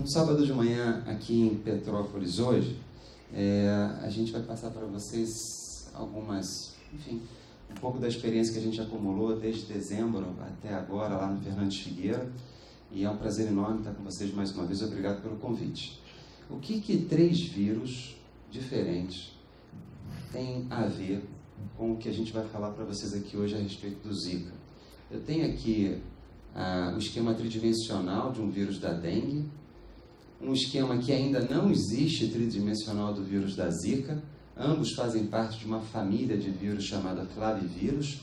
No sábado de manhã, aqui em Petrópolis hoje, a gente vai passar para vocês um pouco da experiência que a gente acumulou desde dezembro até agora, lá no Fernandes Figueira, e é um prazer enorme estar com vocês mais uma vez. Obrigado pelo convite. O que 3 vírus diferentes têm a ver com o que a gente vai falar para vocês aqui hoje a respeito do Zika? Eu tenho aqui o esquema tridimensional de um vírus da dengue, um esquema que ainda não existe tridimensional do vírus da Zika. Ambos fazem parte de uma família de vírus chamada flavivírus.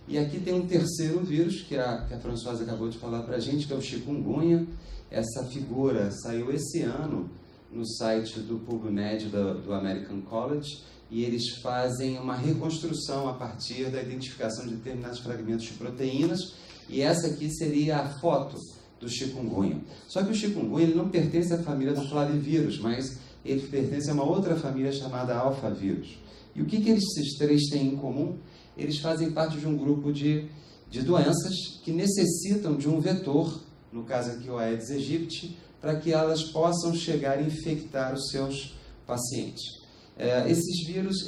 E aqui tem um terceiro vírus que a Françoise acabou de falar para a gente, que é o chikungunya. Essa figura saiu esse ano no site do PubMed do American College, e eles fazem uma reconstrução a partir da identificação de determinados fragmentos de proteínas, e essa aqui seria a foto do chikungunya. Só que o chikungunya ele não pertence à família do flavivírus, mas ele pertence a uma outra família chamada alfavírus. E o que esses 3 têm em comum? Eles fazem parte de um grupo de doenças que necessitam de um vetor, no caso aqui o Aedes aegypti, para que elas possam chegar a infectar os seus pacientes. Esses vírus,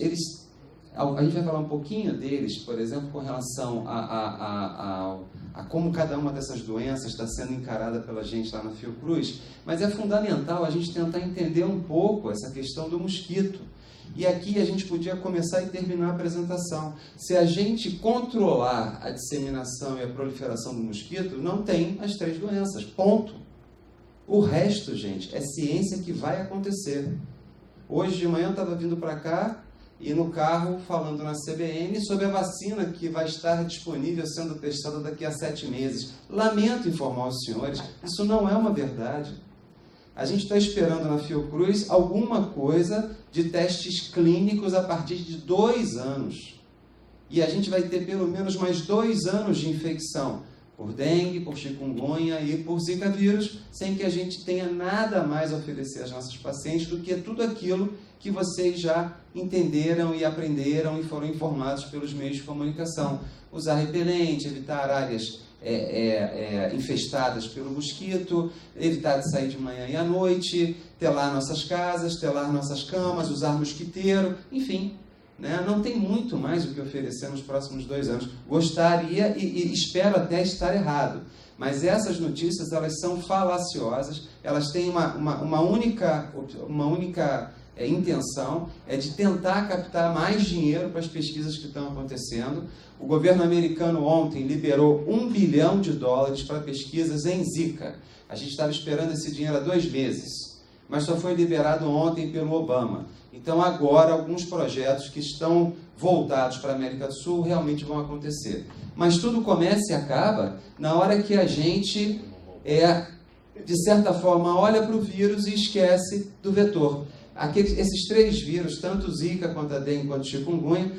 a gente vai falar um pouquinho deles, por exemplo, com relação a como cada uma dessas doenças está sendo encarada pela gente lá na Fiocruz, mas é fundamental a gente tentar entender um pouco essa questão do mosquito. E aqui a gente podia começar e terminar a apresentação. Se a gente controlar a disseminação e a proliferação do mosquito, não tem as 3 doenças, ponto. O resto, gente, é ciência que vai acontecer. Hoje de manhã eu estava vindo para cá e no carro falando na CBN sobre a vacina que vai estar disponível sendo testada daqui a 7 meses. Lamento informar os senhores, isso não é uma verdade. A gente está esperando na Fiocruz alguma coisa de testes clínicos a partir de 2 anos. E a gente vai ter pelo menos mais 2 anos de infecção por dengue, por chikungunya e por zika vírus, sem que a gente tenha nada mais a oferecer às nossas pacientes do que tudo aquilo que vocês já entenderam e aprenderam e foram informados pelos meios de comunicação. Usar repelente, evitar áreas infestadas pelo mosquito, evitar de sair de manhã e à noite, telar nossas casas, telar nossas camas, usar mosquiteiro, enfim. Não tem muito mais o que oferecer nos próximos 2 anos. Gostaria e espero até estar errado, mas essas notícias elas são falaciosas, elas têm uma única intenção, é de tentar captar mais dinheiro para as pesquisas que estão acontecendo. O governo americano ontem liberou $1 bilhão para pesquisas em Zika. A gente estava esperando esse dinheiro há 2 meses, mas só foi liberado ontem pelo Obama. Então agora alguns projetos que estão voltados para a América do Sul realmente vão acontecer. Mas tudo começa e acaba na hora que a gente, de certa forma, olha para o vírus e esquece do vetor. Esses 3 vírus, tanto o Zika, quanto a dengue, quanto o chikungunya,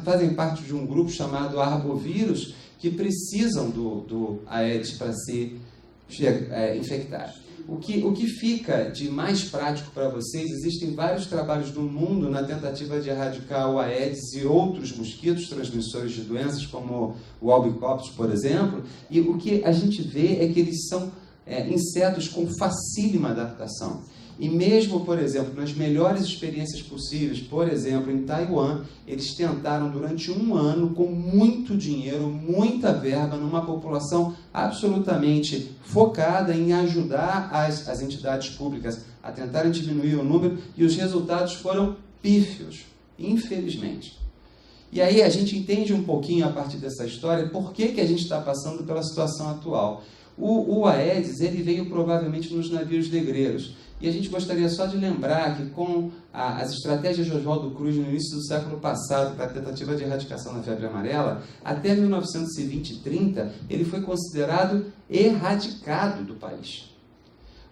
fazem parte de um grupo chamado arbovírus, que precisam do Aedes para se infectar. O que fica de mais prático para vocês, existem vários trabalhos no mundo na tentativa de erradicar o Aedes e outros mosquitos transmissores de doenças, como o Albicopsis, por exemplo, e o que a gente vê é que eles são insetos com facílima adaptação. E mesmo, por exemplo, nas melhores experiências possíveis, por exemplo, em Taiwan, eles tentaram durante 1 ano, com muito dinheiro, muita verba, numa população absolutamente focada em ajudar as entidades públicas a tentarem diminuir o número, e os resultados foram pífios, infelizmente. E aí a gente entende um pouquinho, a partir dessa história, por que a gente está passando pela situação atual. O Aedes ele veio provavelmente nos navios negreiros. E a gente gostaria só de lembrar que com as estratégias de Oswaldo Cruz no início do século passado para a tentativa de erradicação da febre amarela, até 1920 e 30, ele foi considerado erradicado do país.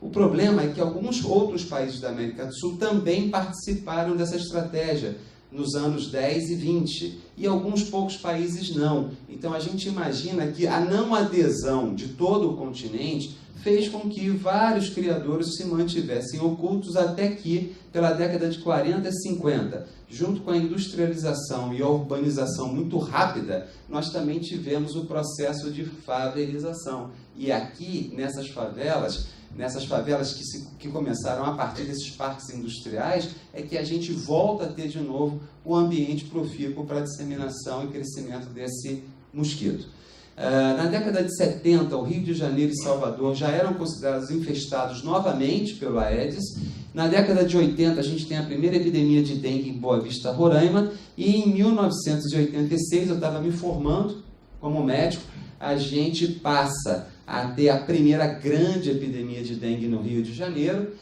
O problema é que alguns outros países da América do Sul também participaram dessa estratégia nos anos 10 e 20, e alguns poucos países não. Então a gente imagina que a não adesão de todo o continente fez com que vários criadores se mantivessem ocultos até que, pela década de 40 e 50, junto com a industrialização e a urbanização muito rápida, nós também tivemos o processo de favelização. E aqui, nessas favelas, nessas favelas que começaram a partir desses parques industriais, é que a gente volta a ter de novo o ambiente profícuo para a disseminação e crescimento desse mosquito. Na década de 70, o Rio de Janeiro e Salvador já eram considerados infestados novamente pelo Aedes. Na década de 80, a gente tem a primeira epidemia de dengue em Boa Vista, Roraima, e em 1986, eu estava me formando como médico, a gente passa a ter a primeira grande epidemia de dengue no Rio de Janeiro,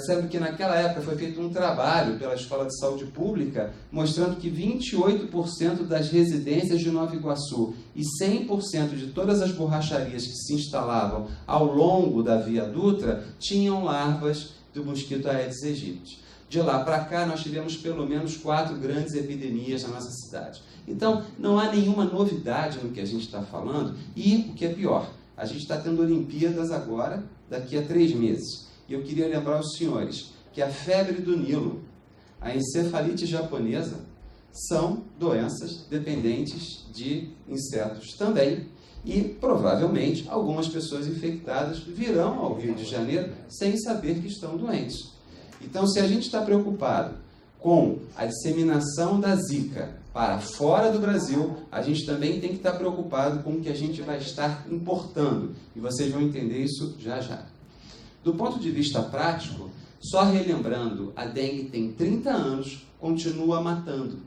sendo que naquela época foi feito um trabalho pela Escola de Saúde Pública mostrando que 28% das residências de Nova Iguaçu e 100% de todas as borracharias que se instalavam ao longo da Via Dutra tinham larvas do mosquito Aedes aegypti. De lá para cá, nós tivemos pelo menos 4 grandes epidemias na nossa cidade. Então, não há nenhuma novidade no que a gente está falando e, o que é pior, a gente está tendo Olimpíadas agora, daqui a 3 meses. E eu queria lembrar aos senhores que a febre do Nilo, a encefalite japonesa, são doenças dependentes de insetos também. E, provavelmente, algumas pessoas infectadas virão ao Rio de Janeiro sem saber que estão doentes. Então, se a gente está preocupado com a disseminação da Zika para fora do Brasil, a gente também tem que estar preocupado com o que a gente vai estar importando. E vocês vão entender isso já já. Do ponto de vista prático, só relembrando, a dengue tem 30 anos, continua matando.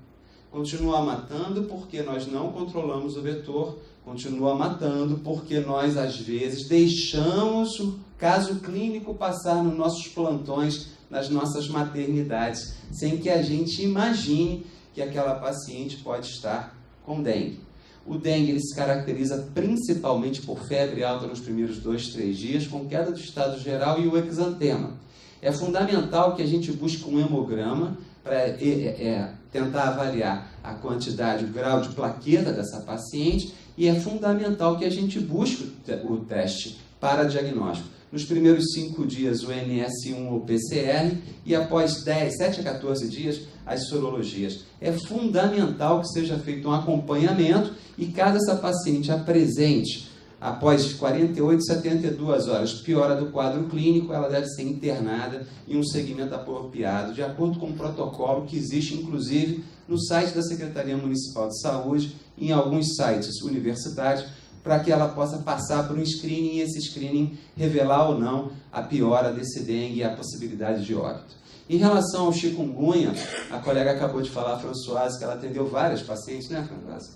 Continua matando porque nós não controlamos o vetor, continua matando porque nós, às vezes, deixamos o caso clínico passar nos nossos plantões, nas nossas maternidades, sem que a gente imagine que aquela paciente pode estar com dengue. O dengue ele se caracteriza principalmente por febre alta nos primeiros 2, 3 dias, com queda do estado geral e o exantema. É fundamental que a gente busque um hemograma para tentar avaliar a quantidade, o grau de plaqueta dessa paciente, e é fundamental que a gente busque o teste para diagnóstico. Nos primeiros 5 dias, o NS1 ou PCR, e após 7 a 14 dias, as sorologias. É fundamental que seja feito um acompanhamento e caso essa paciente apresente, após 48 a 72 horas, piora do quadro clínico, ela deve ser internada em um segmento apropriado, de acordo com o protocolo que existe, inclusive, no site da Secretaria Municipal de Saúde, em alguns sites universitários, para que ela possa passar por um screening e esse screening revelar ou não a piora desse dengue e a possibilidade de óbito. Em relação ao chikungunya, a colega acabou de falar, a Françoise, que ela atendeu várias pacientes, né, Françoise?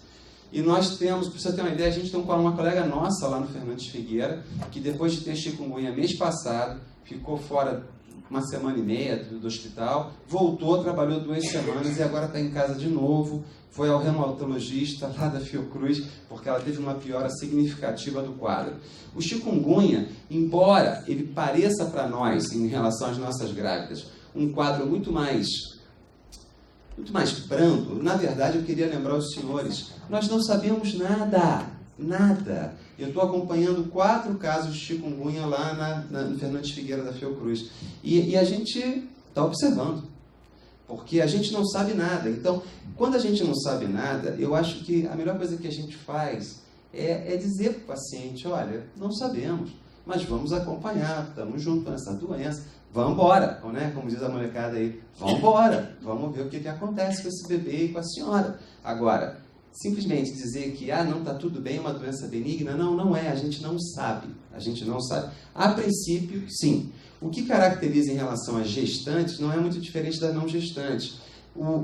E nós temos, para você ter uma ideia, a gente tem uma colega nossa lá no Fernandes Figueira, que depois de ter chikungunya mês passado, ficou fora 1 semana e meia do hospital, voltou, trabalhou 2 semanas e agora está em casa de novo, foi ao reumatologista lá da Fiocruz, porque ela teve uma piora significativa do quadro. O chikungunya, embora ele pareça para nós, em relação às nossas grávidas, um quadro muito mais brando, na verdade eu queria lembrar aos senhores, nós não sabemos nada. Eu estou acompanhando 4 casos de chikungunya lá no Fernandes Figueira da Fiocruz. E a gente está observando, porque a gente não sabe nada. Então, quando a gente não sabe nada, eu acho que a melhor coisa que a gente faz é dizer para o paciente, olha, não sabemos, mas vamos acompanhar, estamos juntos nessa doença, vamos embora, né? Como diz a molecada aí, vamos embora, vamos ver o que acontece com esse bebê e com a senhora. Agora, simplesmente dizer que não está tudo bem, é uma doença benigna, não é, a gente não sabe. A princípio, sim. O que caracteriza em relação às gestantes não é muito diferente das não gestantes.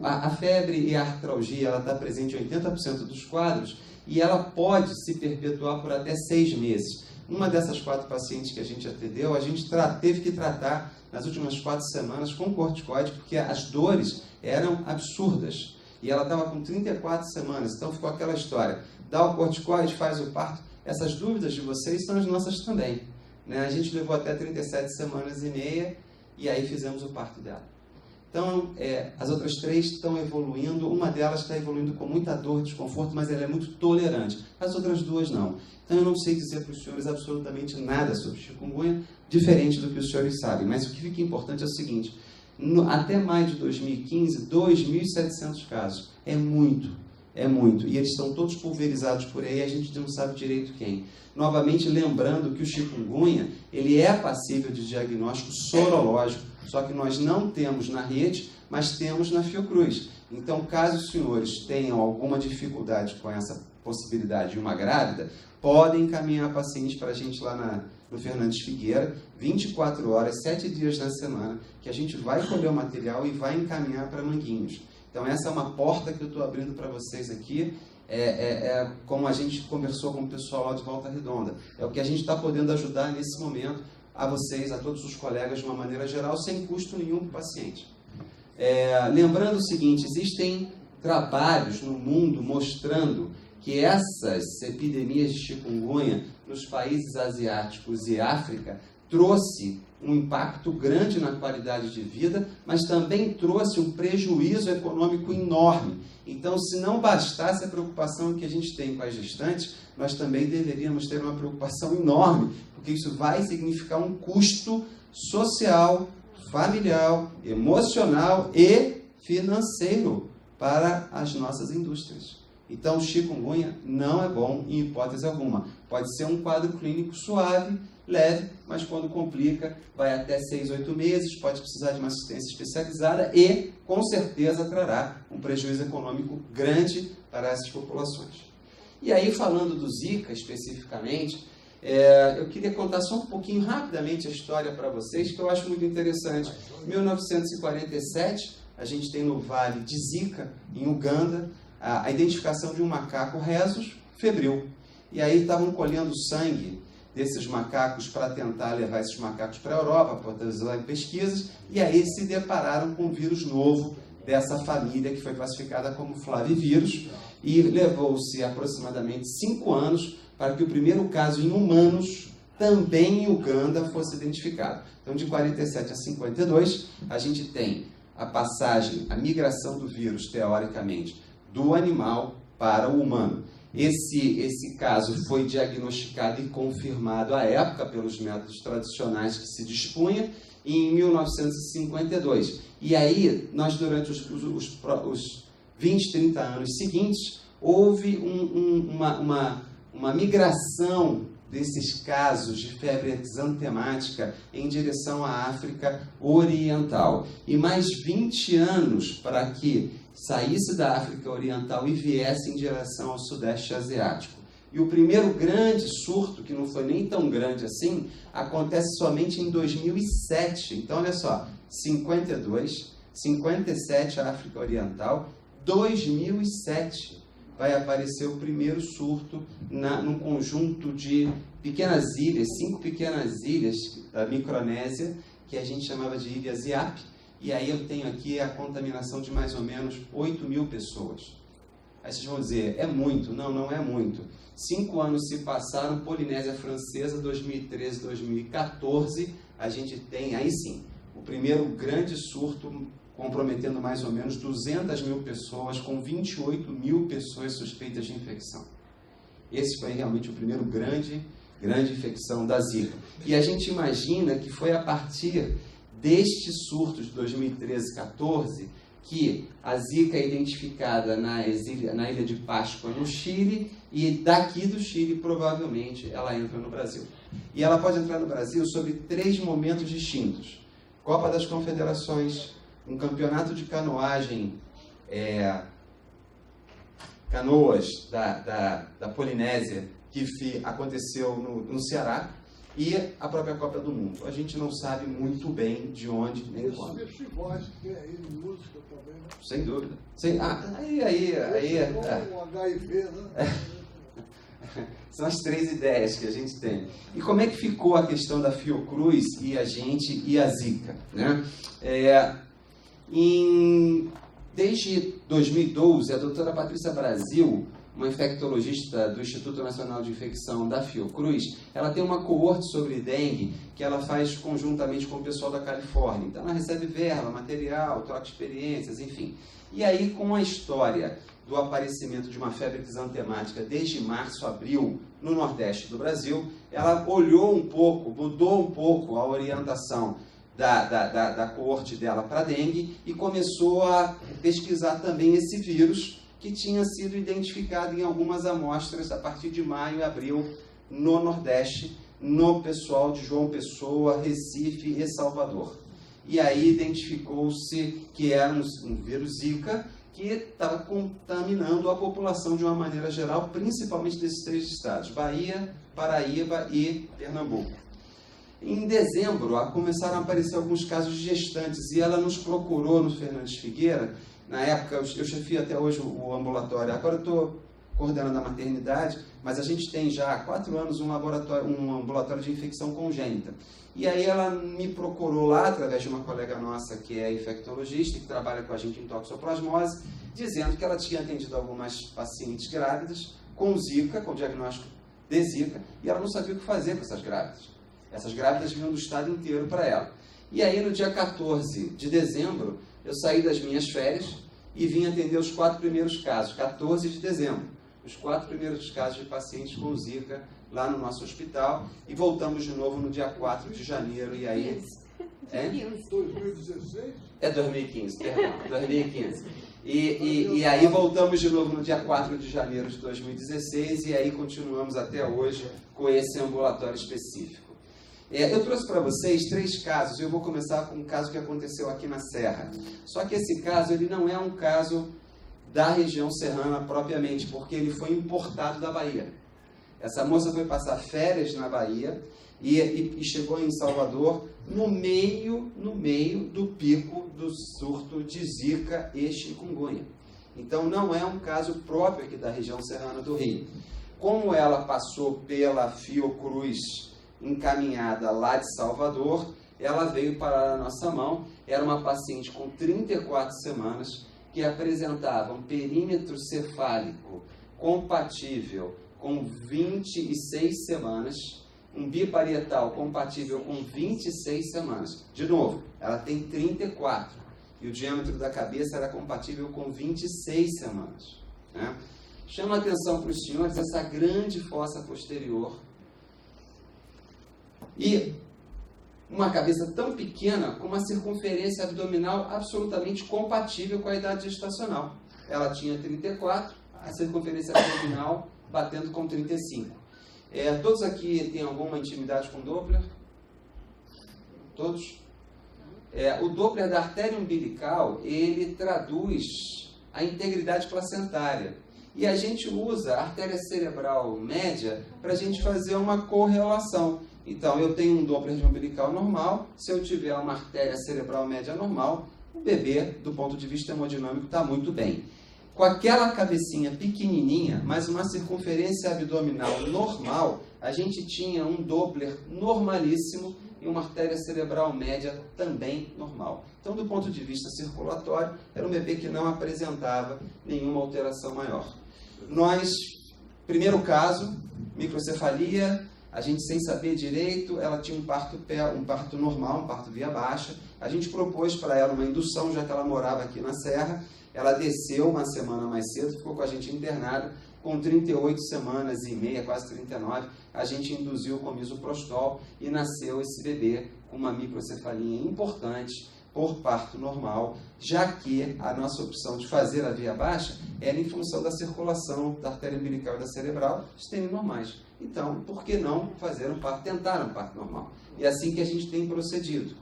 A febre e a artralgia, ela está presente em 80% dos quadros e ela pode se perpetuar por até 6 meses. Uma dessas 4 pacientes que a gente atendeu, a gente teve que tratar nas últimas 4 semanas com corticoide, porque as dores eram absurdas. E ela estava com 34 semanas, então ficou aquela história. Dá o corticoide, faz o parto. Essas dúvidas de vocês são as nossas também. Né? A gente levou até 37 semanas e meia e aí fizemos o parto dela. Então, as outras 3 estão evoluindo. Uma delas está evoluindo com muita dor, desconforto, mas ela é muito tolerante. As outras 2 não. Então, eu não sei dizer para os senhores absolutamente nada sobre chikungunya, diferente do que os senhores sabem. Mas o que fica importante é o seguinte. Até maio de 2015, 2.700 casos. É muito. É muito. E eles estão todos pulverizados por aí, a gente não sabe direito quem. Novamente, lembrando que o chikungunya, ele é passível de diagnóstico sorológico, só que nós não temos na rede, mas temos na Fiocruz. Então, caso os senhores tenham alguma dificuldade com essa possibilidade de uma grávida, podem encaminhar pacientes para a gente lá no Fernandes Figueira, 24 horas, 7 dias na semana, que a gente vai colher o material e vai encaminhar para Manguinhos. Então, essa é uma porta que eu estou abrindo para vocês aqui, como a gente conversou com o pessoal lá de Volta Redonda. É o que a gente está podendo ajudar nesse momento a vocês, a todos os colegas, de uma maneira geral, sem custo nenhum para o paciente. Lembrando o seguinte, existem trabalhos no mundo mostrando que essas epidemias de chikungunya nos países asiáticos e África trouxe um impacto grande na qualidade de vida, mas também trouxe um prejuízo econômico enorme. Então, se não bastasse a preocupação que a gente tem com as gestantes, nós também deveríamos ter uma preocupação enorme, porque isso vai significar um custo social, familiar, emocional e financeiro para as nossas indústrias. Então, o chikungunya não é bom em hipótese alguma. Pode ser um quadro clínico suave, leve, mas quando complica, vai até 6, 8 meses, pode precisar de uma assistência especializada e, com certeza, trará um prejuízo econômico grande para essas populações. E aí, falando do Zika especificamente, eu queria contar só um pouquinho rapidamente a história para vocês, que eu acho muito interessante. Em 1947, a gente tem no Vale de Zika, em Uganda, a identificação de um macaco rhesus febril. E aí estavam colhendo sangue desses macacos para tentar levar esses macacos para a Europa, para usar em pesquisas, e aí se depararam com um vírus novo dessa família, que foi classificada como flavivírus, e levou-se aproximadamente 5 anos para que o primeiro caso em humanos, também em Uganda, fosse identificado. Então, de 47 a 52, a gente tem a passagem, a migração do vírus, teoricamente, do animal para o humano. Esse caso foi diagnosticado e confirmado à época pelos métodos tradicionais que se dispunha em 1952. E aí, nós durante os 20, 30 anos seguintes, houve uma migração desses casos de febre exantemática em direção à África Oriental. E mais 20 anos para que saísse da África Oriental e viesse em direção ao Sudeste Asiático. E o primeiro grande surto, que não foi nem tão grande assim, acontece somente em 2007. Então, olha só, 52, 57 África Oriental, 2007 vai aparecer o primeiro surto num conjunto de pequenas ilhas, 5 pequenas ilhas da Micronésia, que a gente chamava de Ilhas Iap. E aí eu tenho aqui a contaminação de mais ou menos 8.000 pessoas. Aí vocês vão dizer, é muito? Não, não é muito. 5 anos se passaram, Polinésia Francesa, 2013, 2014, a gente tem, aí sim, o primeiro grande surto comprometendo mais ou menos 200.000 pessoas, com 28.000 pessoas suspeitas de infecção. Esse foi realmente o primeiro grande infecção da Zika. E a gente imagina que foi a partir deste surto de 2013 e 14 que a Zika é identificada na Ilha de Páscoa, no Chile, e daqui do Chile, provavelmente, ela entra no Brasil. E ela pode entrar no Brasil sobre 3 momentos distintos. Copa das Confederações, um campeonato de canoagem, canoas da Polinésia, que aconteceu no Ceará, e a própria Copa do Mundo. A gente não sabe muito bem de onde nem quando. Esses festivais que tem aí de música também, né? Sem dúvida. O HIV, né? São as 3 ideias que a gente tem. E como é que ficou a questão da Fiocruz e a gente e a Zika, né? Desde 2012, a doutora Patrícia Brasil, uma infectologista do Instituto Nacional de Infecção da Fiocruz, ela tem uma coorte sobre dengue que ela faz conjuntamente com o pessoal da Califórnia. Então, ela recebe verba, material, troca experiências, enfim. E aí, com a história do aparecimento de uma febre exantemática desde março, abril, no Nordeste do Brasil, ela olhou um pouco, mudou um pouco a orientação da coorte dela para dengue e começou a pesquisar também esse vírus, que tinha sido identificado em algumas amostras a partir de maio e abril no Nordeste, no pessoal de João Pessoa, Recife e Salvador. E aí identificou-se que era um vírus Zika que estava contaminando a população de uma maneira geral, principalmente desses 3 estados, Bahia, Paraíba e Pernambuco. Em dezembro, começaram a aparecer alguns casos de gestantes e ela nos procurou no Fernandes Figueira. Na época, eu chefio até hoje o ambulatório. Agora eu estou coordenando a maternidade, mas a gente tem já há 4 anos um ambulatório de infecção congênita. E aí ela me procurou lá, através de uma colega nossa que é infectologista, que trabalha com a gente em toxoplasmose, dizendo que ela tinha atendido algumas pacientes grávidas com Zika, com diagnóstico de Zika, e ela não sabia o que fazer com essas grávidas. Essas grávidas vinham do estado inteiro para ela. E aí, no dia 14 de dezembro, eu saí das minhas férias e vim atender os 4 primeiros casos, 14 de dezembro. Os 4 primeiros casos de pacientes com Zika lá no nosso hospital, e voltamos de novo no dia 4 de janeiro, e aí... 2016? É 2015, perdão, 2015. E aí voltamos de novo no dia 4 de janeiro de 2016, e aí continuamos até hoje com esse ambulatório específico. Eu trouxe para vocês 3 casos, eu vou começar com um caso que aconteceu aqui na Serra. Só que esse caso, ele não é um caso da região serrana propriamente, porque ele foi importado da Bahia. Essa moça foi passar férias na Bahia e chegou em Salvador no meio do pico do surto de Zika e chikungunya. Então não é um caso próprio aqui da região serrana do Rio. Como ela passou pela Fiocruz encaminhada lá de Salvador, ela veio parar na nossa mão. Era uma paciente com 34 semanas que apresentava um perímetro cefálico compatível com 26 semanas, um biparietal compatível com 26 semanas. De novo, ela tem 34 e o diâmetro da cabeça era compatível com 26 semanas. Né? Chama a atenção para os senhores essa grande fossa posterior e uma cabeça tão pequena com uma circunferência abdominal absolutamente compatível com a idade gestacional. Ela tinha 34, a circunferência abdominal batendo com 35. Todos aqui têm alguma intimidade com Doppler? Todos? O Doppler da artéria umbilical, ele traduz a integridade placentária. E a gente usa a artéria cerebral média para a gente fazer uma correlação. Então, eu tenho um Doppler de umbilical normal, se eu tiver uma artéria cerebral média normal, o bebê, do ponto de vista hemodinâmico, está muito bem. Com aquela cabecinha pequenininha, mas uma circunferência abdominal normal, a gente tinha um Doppler normalíssimo e uma artéria cerebral média também normal. Então, do ponto de vista circulatório, era um bebê que não apresentava nenhuma alteração maior. Primeiro caso, microcefalia, a gente sem saber direito, ela tinha um parto normal, um parto via baixa. A gente propôs para ela uma indução, já que ela morava aqui na Serra. Ela desceu uma semana mais cedo, ficou com a gente internada, com 38 semanas e meia, quase 39, a gente induziu com misoprostol e nasceu esse bebê com uma microcefalia importante por parto normal, já que a nossa opção de fazer a via baixa era em função da circulação da artéria umbilical e da cerebral, estendo normais. Então, por que não fazer tentar um parto normal? E é assim que a gente tem procedido.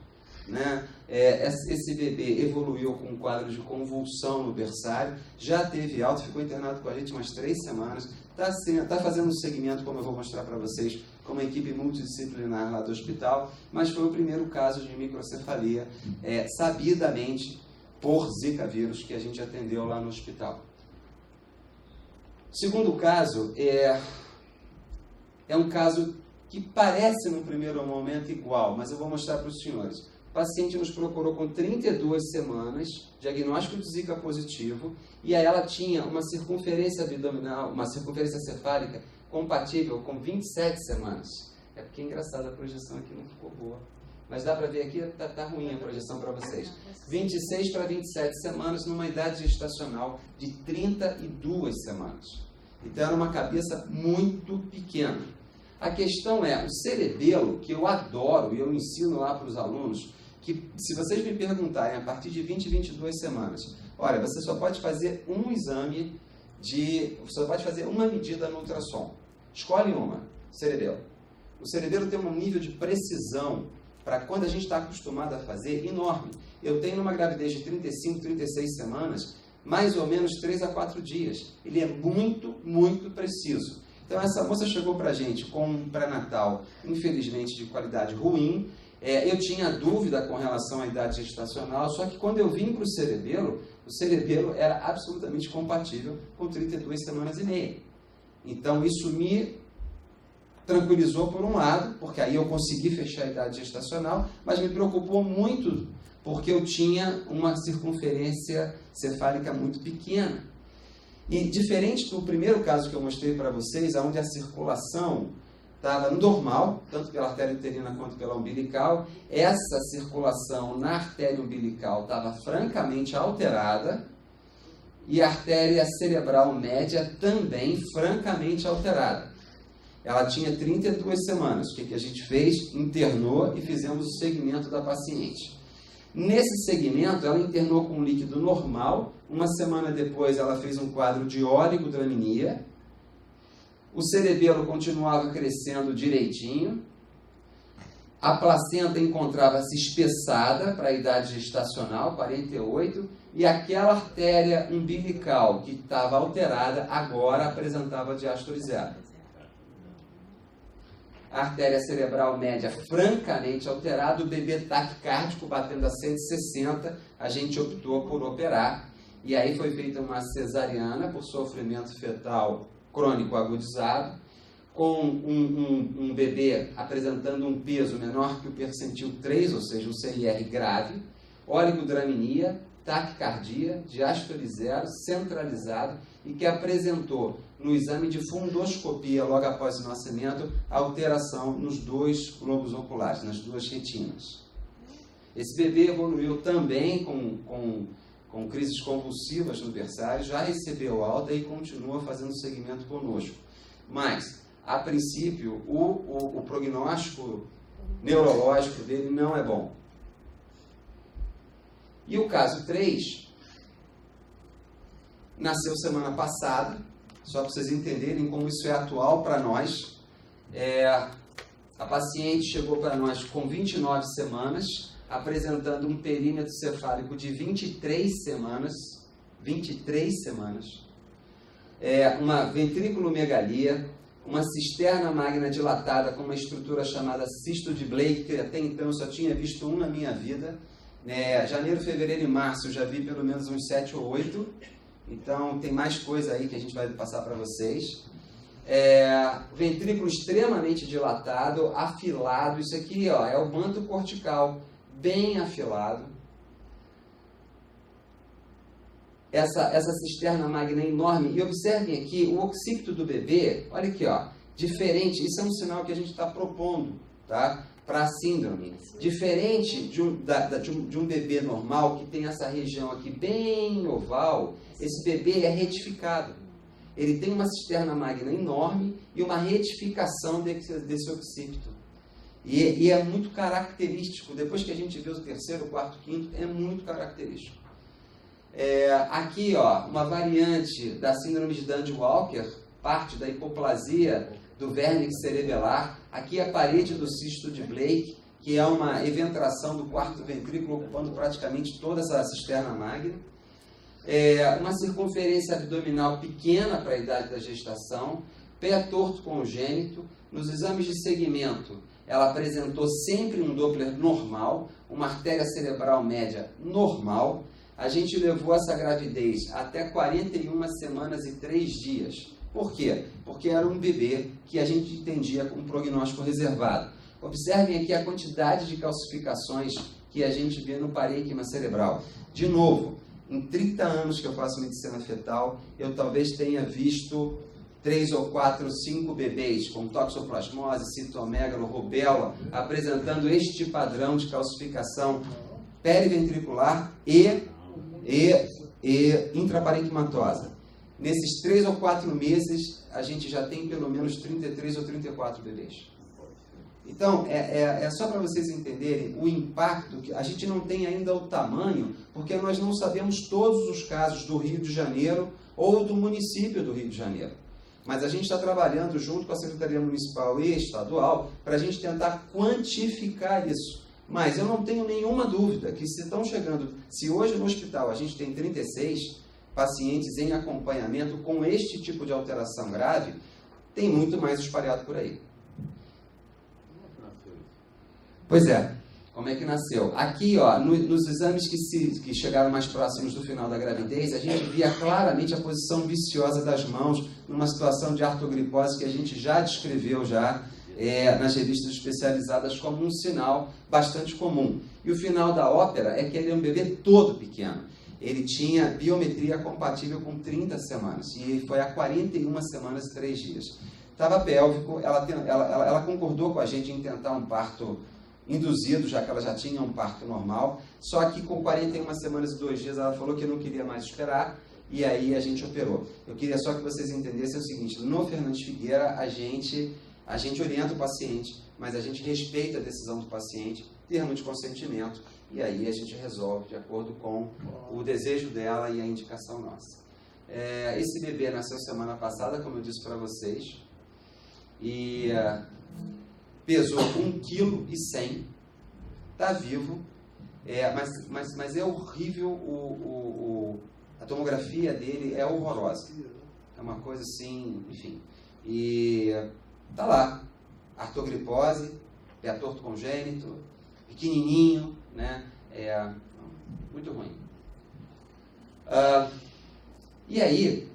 Né? Esse bebê evoluiu com um quadro de convulsão no berçário, já teve alta, ficou internado com a gente umas 3 semanas, está fazendo um segmento, como eu vou mostrar para vocês, com uma equipe multidisciplinar lá do hospital, mas foi o primeiro caso de microcefalia, sabidamente, por Zika vírus, que a gente atendeu lá no hospital. O segundo caso é um caso que parece, no primeiro momento, igual, mas eu vou mostrar para os senhores. O paciente nos procurou com 32 semanas, diagnóstico de Zika positivo, e aí ela tinha uma circunferência abdominal, uma circunferência cefálica compatível com 27 semanas. É porque é engraçado, a projeção aqui não ficou boa. Mas dá para ver aqui, tá ruim a projeção para vocês. 26 para 27 semanas, numa idade gestacional de 32 semanas. Então era uma cabeça muito pequena. A questão é, o cerebelo, que eu adoro e eu ensino lá para os alunos, que se vocês me perguntarem a partir de 20, 22 semanas, olha, você só pode fazer um exame você só pode fazer uma medida no ultrassom. Escolhe uma, cerebelo. O cerebelo tem um nível de precisão, para quando a gente está acostumado a fazer, enorme. Eu tenho numa gravidez de 35, 36 semanas, mais ou menos 3 a 4 dias. Ele é muito, muito preciso. Então essa moça chegou para a gente com um pré-natal, infelizmente, de qualidade ruim. Eu tinha dúvida com relação à idade gestacional, só que quando eu vim para o cerebelo era absolutamente compatível com 32 semanas e meia. Então isso me tranquilizou por um lado, porque aí eu consegui fechar a idade gestacional, mas me preocupou muito porque eu tinha uma circunferência cefálica muito pequena. E diferente do primeiro caso que eu mostrei para vocês, onde a circulação estava normal, tanto pela artéria uterina quanto pela umbilical, essa circulação na artéria umbilical estava francamente alterada e a artéria cerebral média também francamente alterada. Ela tinha 32 semanas. O que a gente fez? Internou e fizemos o segmento da paciente. Nesse segmento, ela internou com um líquido normal. Uma semana depois, ela fez um quadro de oligodramia. O cerebelo continuava crescendo direitinho. A placenta encontrava-se espessada para a idade gestacional, 48, e aquela artéria umbilical que estava alterada, agora apresentava diástole zero. A artéria cerebral média francamente alterada, o bebê taquicárdico batendo a 160, a gente optou por operar. E aí foi feita uma cesariana por sofrimento fetal crônico agudizado, com um bebê apresentando um peso menor que o percentil 3, ou seja, um CIR grave, oligodramia, taquicardia, diástole zero, centralizado, e que apresentou no exame de fundoscopia logo após o nascimento alteração nos 2 globos oculares, nas 2 retinas. Esse bebê evoluiu também com crises convulsivas no berçário, já recebeu alta e continua fazendo segmento conosco. Mas, a princípio, o prognóstico neurológico dele não é bom. E o caso 3 nasceu semana passada, só para vocês entenderem como isso é atual para nós. A paciente chegou para nós com 29 semanas, apresentando um perímetro cefálico de 23 semanas, uma ventrículomegalia, uma cisterna magna dilatada com uma estrutura chamada cisto de Blake, que até então eu só tinha visto um na minha vida. Janeiro, fevereiro e março eu já vi pelo menos uns 7 ou 8, então tem mais coisa aí que a gente vai passar para vocês. Ventrículo extremamente dilatado, afilado, isso aqui é o manto cortical, bem afilado. Essa cisterna magna é enorme, e observem aqui o occipito do bebê, olha aqui, diferente, isso é um sinal que a gente está propondo, tá? Para a síndrome. Diferente de um bebê normal, que tem essa região aqui bem oval, esse bebê é retificado. Ele tem uma cisterna magna enorme e uma retificação desse occipito. E é muito característico, depois que a gente vê o 3º, 4º, 5º, é muito característico. Aqui, uma variante da síndrome de Dandy-Walker, parte da hipoplasia do vérnix cerebelar. Aqui a parede do cisto de Blake, que é uma eventração do 4º ventrículo, ocupando praticamente toda essa cisterna magna. Uma circunferência abdominal pequena para a idade da gestação, pé torto congênito. Nos exames de segmento, ela apresentou sempre um Doppler normal, uma artéria cerebral média normal. A gente levou essa gravidez até 41 semanas e 3 dias. Por quê? Porque era um bebê que a gente entendia com um prognóstico reservado. Observem aqui a quantidade de calcificações que a gente vê no parênquima cerebral. De novo, em 30 anos que eu faço medicina fetal, eu talvez tenha visto 3 ou 4, 5 bebês com toxoplasmose, citomegalo, rubéola, apresentando este padrão de calcificação periventricular e intraparenquimatosa. Nesses 3 ou 4 meses, a gente já tem pelo menos 33 ou 34 bebês. Então, é só para vocês entenderem o impacto, que a gente não tem ainda o tamanho, porque nós não sabemos todos os casos do Rio de Janeiro ou do município do Rio de Janeiro. Mas a gente está trabalhando junto com a Secretaria Municipal e Estadual para a gente tentar quantificar isso. Mas eu não tenho nenhuma dúvida que se estão chegando, se hoje no hospital a gente tem 36 pacientes em acompanhamento com este tipo de alteração grave, tem muito mais espalhado por aí. Pois é, como é que nasceu? Aqui, ó, nos exames que chegaram mais próximos do final da gravidez, a gente via claramente a posição viciosa das mãos numa situação de artrogripose que a gente já descreveu nas revistas especializadas como um sinal bastante comum. E o final da ópera é que ele é um bebê todo pequeno. Ele tinha biometria compatível com 30 semanas e foi há 41 semanas e 3 dias. Estava pélvico, ela concordou com a gente em tentar um parto induzido, já que ela já tinha um parto normal, só que com 41 semanas e 2 dias ela falou que não queria mais esperar e aí a gente operou. Eu queria só que vocês entendessem o seguinte, no Fernandes Figueira a gente orienta o paciente, mas a gente respeita a decisão do paciente, termo de consentimento, e aí a gente resolve de acordo com o desejo dela e a indicação nossa. Esse bebê nasceu semana passada, como eu disse para vocês, e pesou 1,1 kg, está vivo, mas é horrível, a tomografia dele é horrorosa, é uma coisa assim, enfim, e está lá, artrogripose, pé torto congênito, pequenininho, né? Muito ruim. E aí,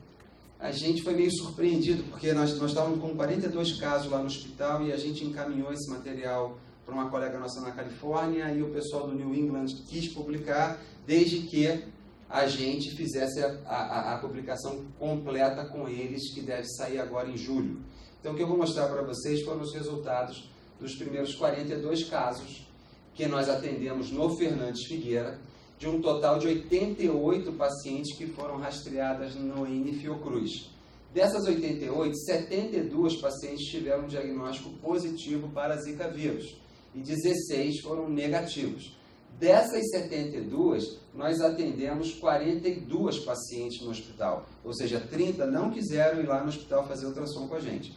a gente foi meio surpreendido, porque nós estávamos com 42 casos lá no hospital e a gente encaminhou esse material para uma colega nossa na Califórnia e o pessoal do New England quis publicar, desde que a gente fizesse a publicação completa com eles, que deve sair agora em julho. Então, o que eu vou mostrar para vocês foram os resultados dos primeiros 42 casos que nós atendemos no Fernandes Figueira, de um total de 88 pacientes que foram rastreadas no INE Fiocruz. Dessas 88, 72 pacientes tiveram um diagnóstico positivo para Zika vírus e 16 foram negativos. Dessas 72, nós atendemos 42 pacientes no hospital, ou seja, 30 não quiseram ir lá no hospital fazer ultrassom com a gente.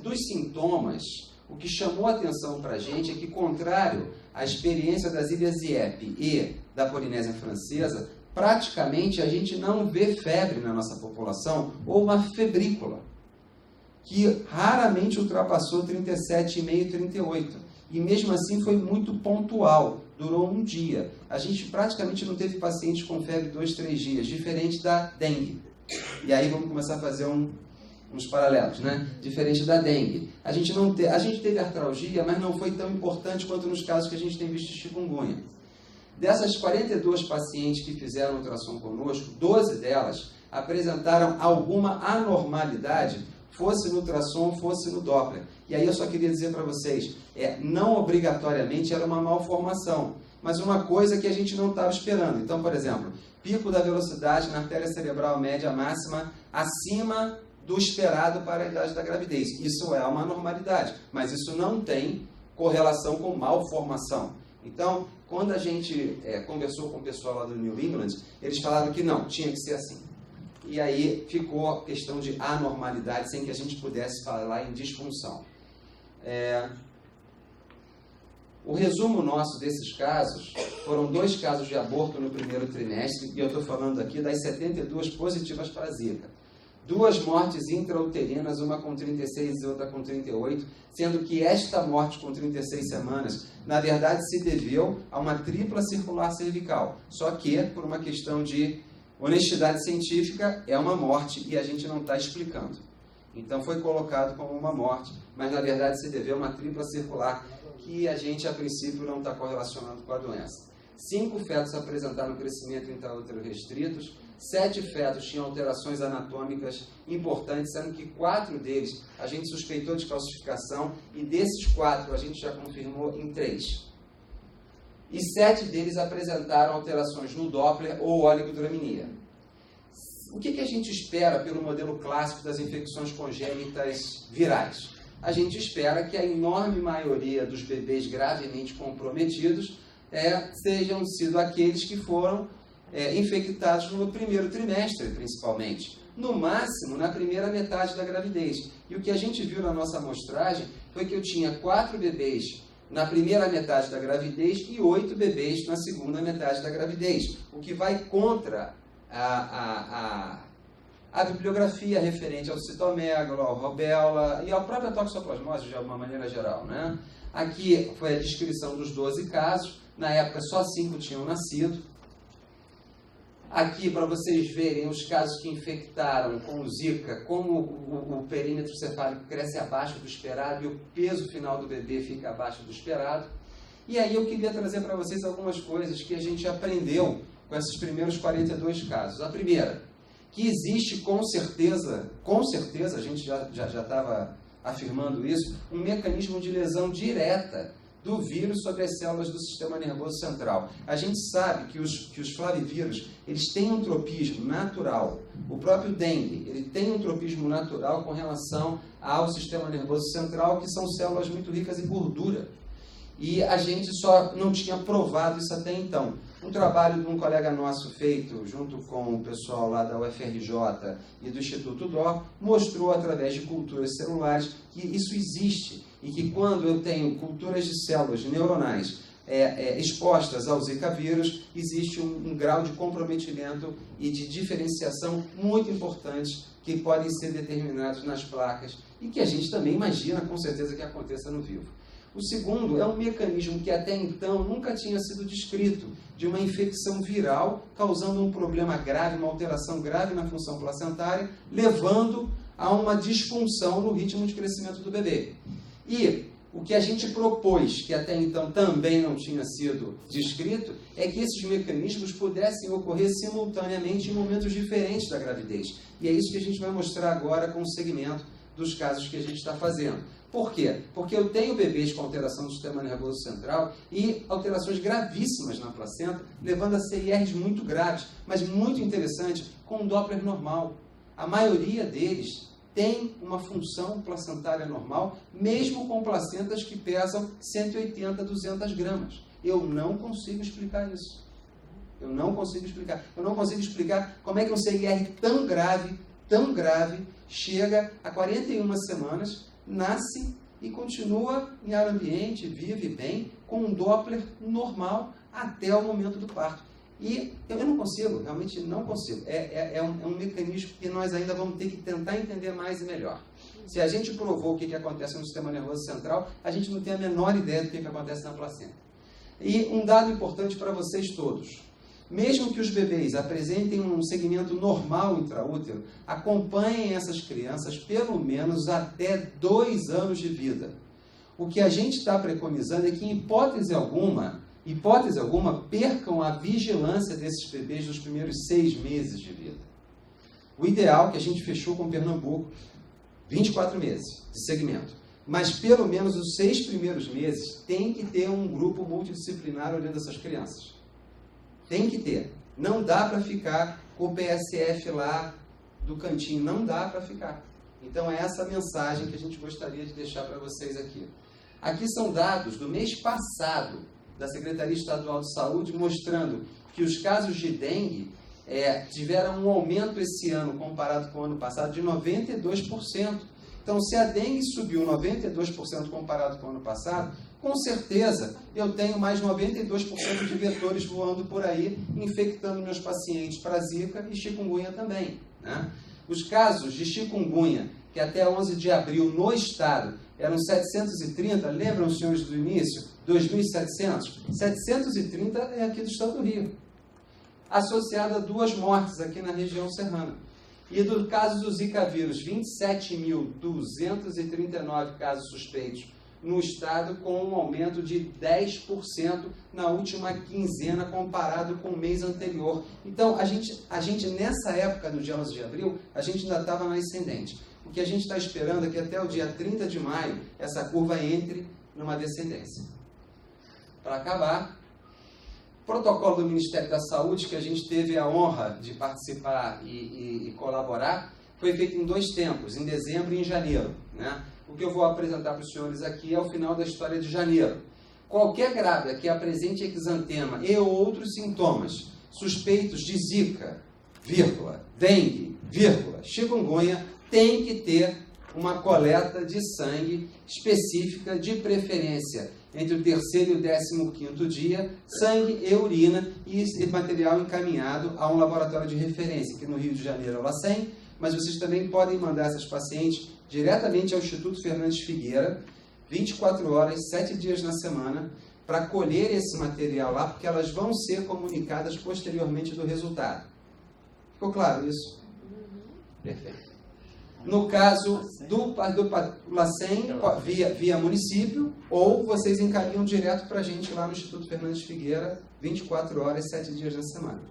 Dos sintomas, o que chamou a atenção para a gente é que, contrário à experiência das Ilhas Dieppe e da Polinésia Francesa, praticamente a gente não vê febre na nossa população, ou uma febrícula, que raramente ultrapassou 37,5 e 38. E mesmo assim foi muito pontual, durou um dia. A gente praticamente não teve pacientes com febre 2, 3 dias, diferente da dengue. E aí vamos começar a fazer uns paralelos, né? Diferente da dengue. A gente teve artralgia, mas não foi tão importante quanto nos casos que a gente tem visto de chikungunya. Dessas 42 pacientes que fizeram ultrassom conosco, 12 delas apresentaram alguma anormalidade, fosse no ultrassom, fosse no Doppler. E aí eu só queria dizer para vocês, não obrigatoriamente era uma malformação, mas uma coisa que a gente não estava esperando. Então, por exemplo, pico da velocidade na artéria cerebral média máxima acima do esperado para a idade da gravidez. Isso é uma anormalidade, mas isso não tem correlação com malformação. Então, quando a gente conversou com o pessoal lá do New England, eles falaram que não, tinha que ser assim. E aí ficou a questão de anormalidade, sem que a gente pudesse falar em disfunção. O resumo nosso desses casos foram 2 casos de aborto no primeiro trimestre, e eu estou falando aqui das 72 positivas para Zika. 2 mortes intrauterinas, uma com 36 e outra com 38, sendo que esta morte com 36 semanas, na verdade, se deveu a uma tripla circular cervical. Só que, por uma questão de honestidade científica, é uma morte e a gente não está explicando. Então foi colocado como uma morte, mas na verdade se deveu a uma tripla circular que a gente a princípio não está correlacionando com a doença. 5 fetos apresentaram crescimento intraútero restritos, 7 fetos tinham alterações anatômicas importantes, sendo que 4 deles a gente suspeitou de calcificação e desses 4 a gente já confirmou em 3. E 7 deles apresentaram alterações no Doppler ou oligodraminia. O que a gente espera pelo modelo clássico das infecções congênitas virais? A gente espera que a enorme maioria dos bebês gravemente comprometidos sejam sido aqueles que foram infectados no primeiro trimestre, principalmente. No máximo, na primeira metade da gravidez. E o que a gente viu na nossa amostragem foi que eu tinha 4 bebês na primeira metade da gravidez e 8 bebês na segunda metade da gravidez, o que vai contra a bibliografia referente ao citomegalo, ao rubéola e à própria toxoplasmose, de uma maneira geral, né? Aqui foi a descrição dos 12 casos, na época só 5 tinham nascido. Aqui, para vocês verem os casos que infectaram com o Zika, como o perímetro cefálico cresce abaixo do esperado e o peso final do bebê fica abaixo do esperado. E aí eu queria trazer para vocês algumas coisas que a gente aprendeu com esses primeiros 42 casos. A primeira, que existe com certeza, a gente já estava afirmando isso, um mecanismo de lesão direta do vírus sobre as células do sistema nervoso central. A gente sabe que os flavivírus, eles têm um tropismo natural. O próprio dengue, ele tem um tropismo natural com relação ao sistema nervoso central, que são células muito ricas em gordura. E a gente só não tinha provado isso até então. Um trabalho de um colega nosso feito junto com o pessoal lá da UFRJ e do Instituto DOR mostrou através de culturas celulares que isso existe e que quando eu tenho culturas de células neuronais expostas ao Zika vírus, existe um grau de comprometimento e de diferenciação muito importantes que podem ser determinados nas placas e que a gente também imagina com certeza que aconteça no vivo. O segundo é um mecanismo que até então nunca tinha sido descrito, de uma infecção viral causando um problema grave, uma alteração grave na função placentária, levando a uma disfunção no ritmo de crescimento do bebê. E o que a gente propôs, que até então também não tinha sido descrito, é que esses mecanismos pudessem ocorrer simultaneamente em momentos diferentes da gravidez. E é isso que a gente vai mostrar agora com o segmento dos casos que a gente está fazendo. Por quê? Porque eu tenho bebês com alteração do sistema nervoso central e alterações gravíssimas na placenta, levando a CIRs muito graves, mas muito interessante, com um Doppler normal. A maioria deles tem uma função placentária normal, mesmo com placentas que pesam 180, 200 gramas. Eu não consigo explicar isso. Eu não consigo explicar. Eu não consigo explicar como é que um CIR tão grave, chega a 41 semanas, nasce e continua em ar ambiente, vive bem, com um Doppler normal até o momento do parto. E eu não consigo, realmente não consigo. É um mecanismo que nós ainda vamos ter que tentar entender mais e melhor. Se a gente provou o que acontece no sistema nervoso central, a gente não tem a menor ideia do que acontece na placenta. E um dado importante para vocês todos. Mesmo que os bebês apresentem um segmento normal intraútero, acompanhem essas crianças pelo menos até 2 anos de vida. O que a gente está preconizando é que, em hipótese alguma, percam a vigilância desses bebês nos primeiros 6 meses de vida. O ideal, que a gente fechou com Pernambuco, 24 meses de segmento. Mas pelo menos os 6 primeiros meses tem que ter um grupo multidisciplinar olhando essas crianças. Tem que ter. Não dá para ficar com o PSF lá do cantinho. Não dá para ficar. Então é essa mensagem que a gente gostaria de deixar para vocês aqui. Aqui são dados do mês passado da Secretaria Estadual de Saúde mostrando que os casos de dengue tiveram um aumento esse ano comparado com o ano passado de 92%. Então, se a dengue subiu 92% comparado com o ano passado, com certeza eu tenho mais 92% de vetores voando por aí, infectando meus pacientes para Zika e chikungunya também, né? Os casos de chikungunya, que até 11 de abril no estado eram 730, lembram os senhores do início? 2.700? 730 é aqui do estado do Rio, associado a 2 mortes aqui na região serrana. E do caso do Zika vírus, 27.239 casos suspeitos no estado, com um aumento de 10% na última quinzena comparado com o mês anterior. Então, a gente nessa época, no dia 11 de abril, a gente ainda estava na ascendente. O que a gente está esperando é que até o dia 30 de maio, essa curva entre numa descendência. Para acabar, protocolo do Ministério da Saúde, que a gente teve a honra de participar e colaborar, foi feito em 2 tempos, em dezembro e em janeiro, né? O que eu vou apresentar para os senhores aqui é o final da história de janeiro. Qualquer grávida que apresente exantema e outros sintomas suspeitos de zika, vírgula, dengue, vírgula, chikungunya, tem que ter uma coleta de sangue específica, de preferência entre o 3º e o 15º dia, sangue e urina, e material encaminhado a um laboratório de referência, que no Rio de Janeiro é o LACEN, mas vocês também podem mandar essas pacientes diretamente ao Instituto Fernandes Figueira, 24 horas, 7 dias na semana, para colher esse material lá, porque elas vão ser comunicadas posteriormente do resultado. Ficou claro isso? Perfeito. No caso do LACEN, via município, ou vocês encaminham direto para a gente lá no Instituto Fernandes Figueira, 24 horas, 7 dias na semana.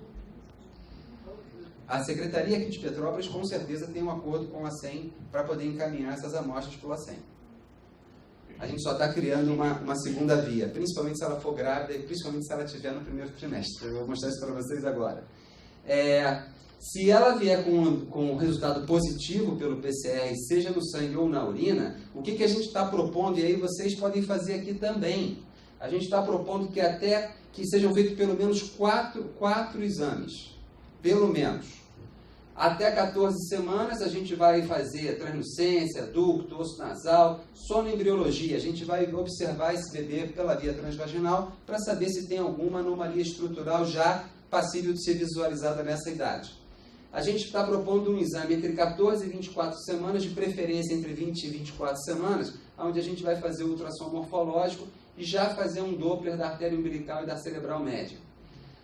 A Secretaria aqui de Petrópolis, com certeza, tem um acordo com o LACEN para poder encaminhar essas amostras para o LACEN. A gente só está criando uma segunda via, principalmente se ela for grávida e principalmente se ela estiver no primeiro trimestre. Eu vou mostrar isso para vocês agora. Se ela vier com um resultado positivo pelo PCR, seja no sangue ou na urina, o que a gente está propondo, e aí vocês podem fazer aqui também, a gente está propondo que até que sejam feitos pelo menos quatro exames, pelo menos. Até 14 semanas a gente vai fazer translucência, ducto, osso nasal, sonoembriologia. A gente vai observar esse bebê pela via transvaginal para saber se tem alguma anomalia estrutural já passível de ser visualizada nessa idade. A gente está propondo um exame entre 14 e 24 semanas, de preferência entre 20 e 24 semanas, onde a gente vai fazer o ultrassom morfológico e já fazer um Doppler da artéria umbilical e da cerebral média.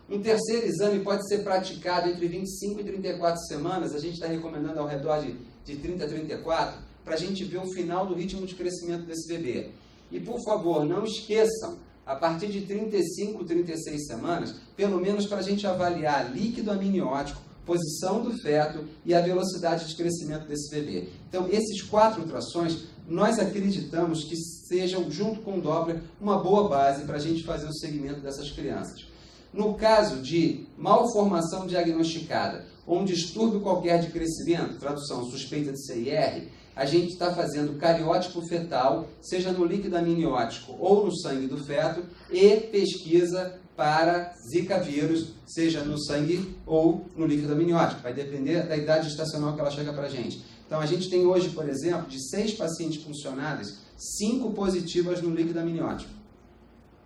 Um terceiro exame pode ser praticado entre 25 e 34 semanas, a gente está recomendando ao redor de 30 a 34, para a gente ver o final do ritmo de crescimento desse bebê. E, por favor, não esqueçam, a partir de 35, 36 semanas, pelo menos para a gente avaliar líquido amniótico, posição do feto e a velocidade de crescimento desse bebê. Então, esses 4 ultrassons, nós acreditamos que sejam, junto com o Doppler, uma boa base para a gente fazer o segmento dessas crianças. No caso de malformação diagnosticada ou um distúrbio qualquer de crescimento, tradução suspeita de CIR, a gente está fazendo cariótipo fetal, seja no líquido amniótico ou no sangue do feto, e pesquisa para Zika vírus, seja no sangue ou no líquido amniótico. Vai depender da idade gestacional que ela chega para a gente. Então, a gente tem hoje, por exemplo, de 6 pacientes funcionadas, 5 positivas no líquido amniótico.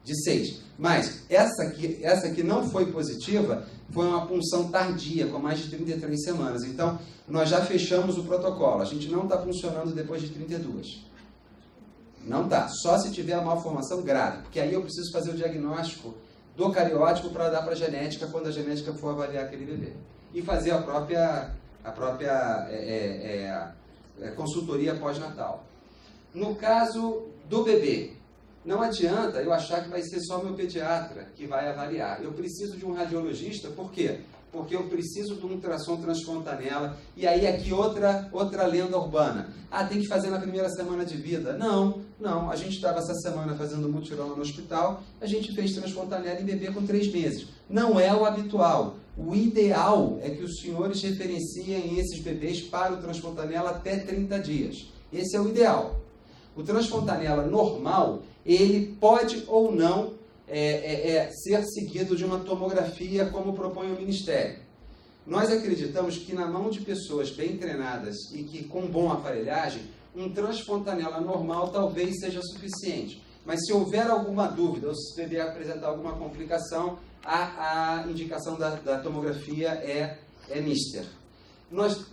De 6. Mas essa que não foi positiva foi uma punção tardia, com mais de 33 semanas. Então, nós já fechamos o protocolo. A gente não está funcionando depois de 32. Não está. Só se tiver a malformação grave. Porque aí eu preciso fazer o diagnóstico do cariótipo para dar para a genética, quando a genética for avaliar aquele bebê. E fazer a própria consultoria pós-natal. No caso do bebê, não adianta eu achar que vai ser só meu pediatra que vai avaliar. Eu preciso de um radiologista, por quê? Porque eu preciso de um ultrassom transfontanela. E aí aqui outra lenda urbana. Tem que fazer na primeira semana de vida. Não. A gente estava essa semana fazendo mutirão no hospital, a gente fez transfontanela em bebê com 3 meses. Não é o habitual. O ideal é que os senhores referenciem esses bebês para o transfontanela até 30 dias. Esse é o ideal. O transfontanela normal, ele pode ou não ser seguido de uma tomografia, como propõe o Ministério. Nós acreditamos que na mão de pessoas bem treinadas e que com boa aparelhagem, um transfontanela normal talvez seja suficiente. Mas se houver alguma dúvida ou se o bebê apresentar alguma complicação, a indicação da tomografia é mister. Nós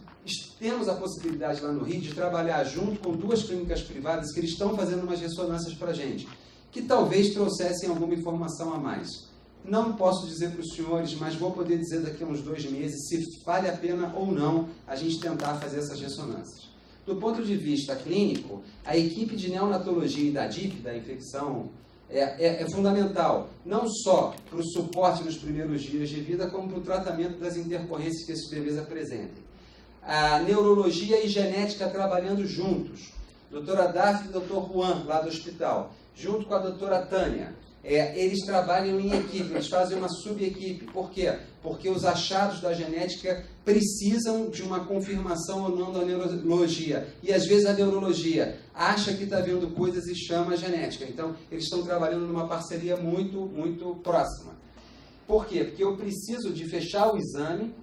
temos a possibilidade lá no Rio de trabalhar junto com 2 clínicas privadas que eles estão fazendo umas ressonâncias para a gente, que talvez trouxessem alguma informação a mais. Não posso dizer para os senhores, mas vou poder dizer daqui a uns 2 meses se vale a pena ou não a gente tentar fazer essas ressonâncias. Do ponto de vista clínico, a equipe de neonatologia e da DIP, da infecção, é fundamental, não só para o suporte nos primeiros dias de vida, como para o tratamento das intercorrências que esses bebês apresentem. A neurologia e genética trabalhando juntos. Doutora Daphne e doutor Juan, lá do hospital, junto com a doutora Tânia. Eles trabalham em equipe, eles fazem uma subequipe. Por quê? Porque os achados da genética precisam de uma confirmação ou não da neurologia. E às vezes a neurologia acha que está vendo coisas e chama a genética. Então, eles estão trabalhando numa parceria muito, muito próxima. Por quê? Porque eu preciso de fechar o exame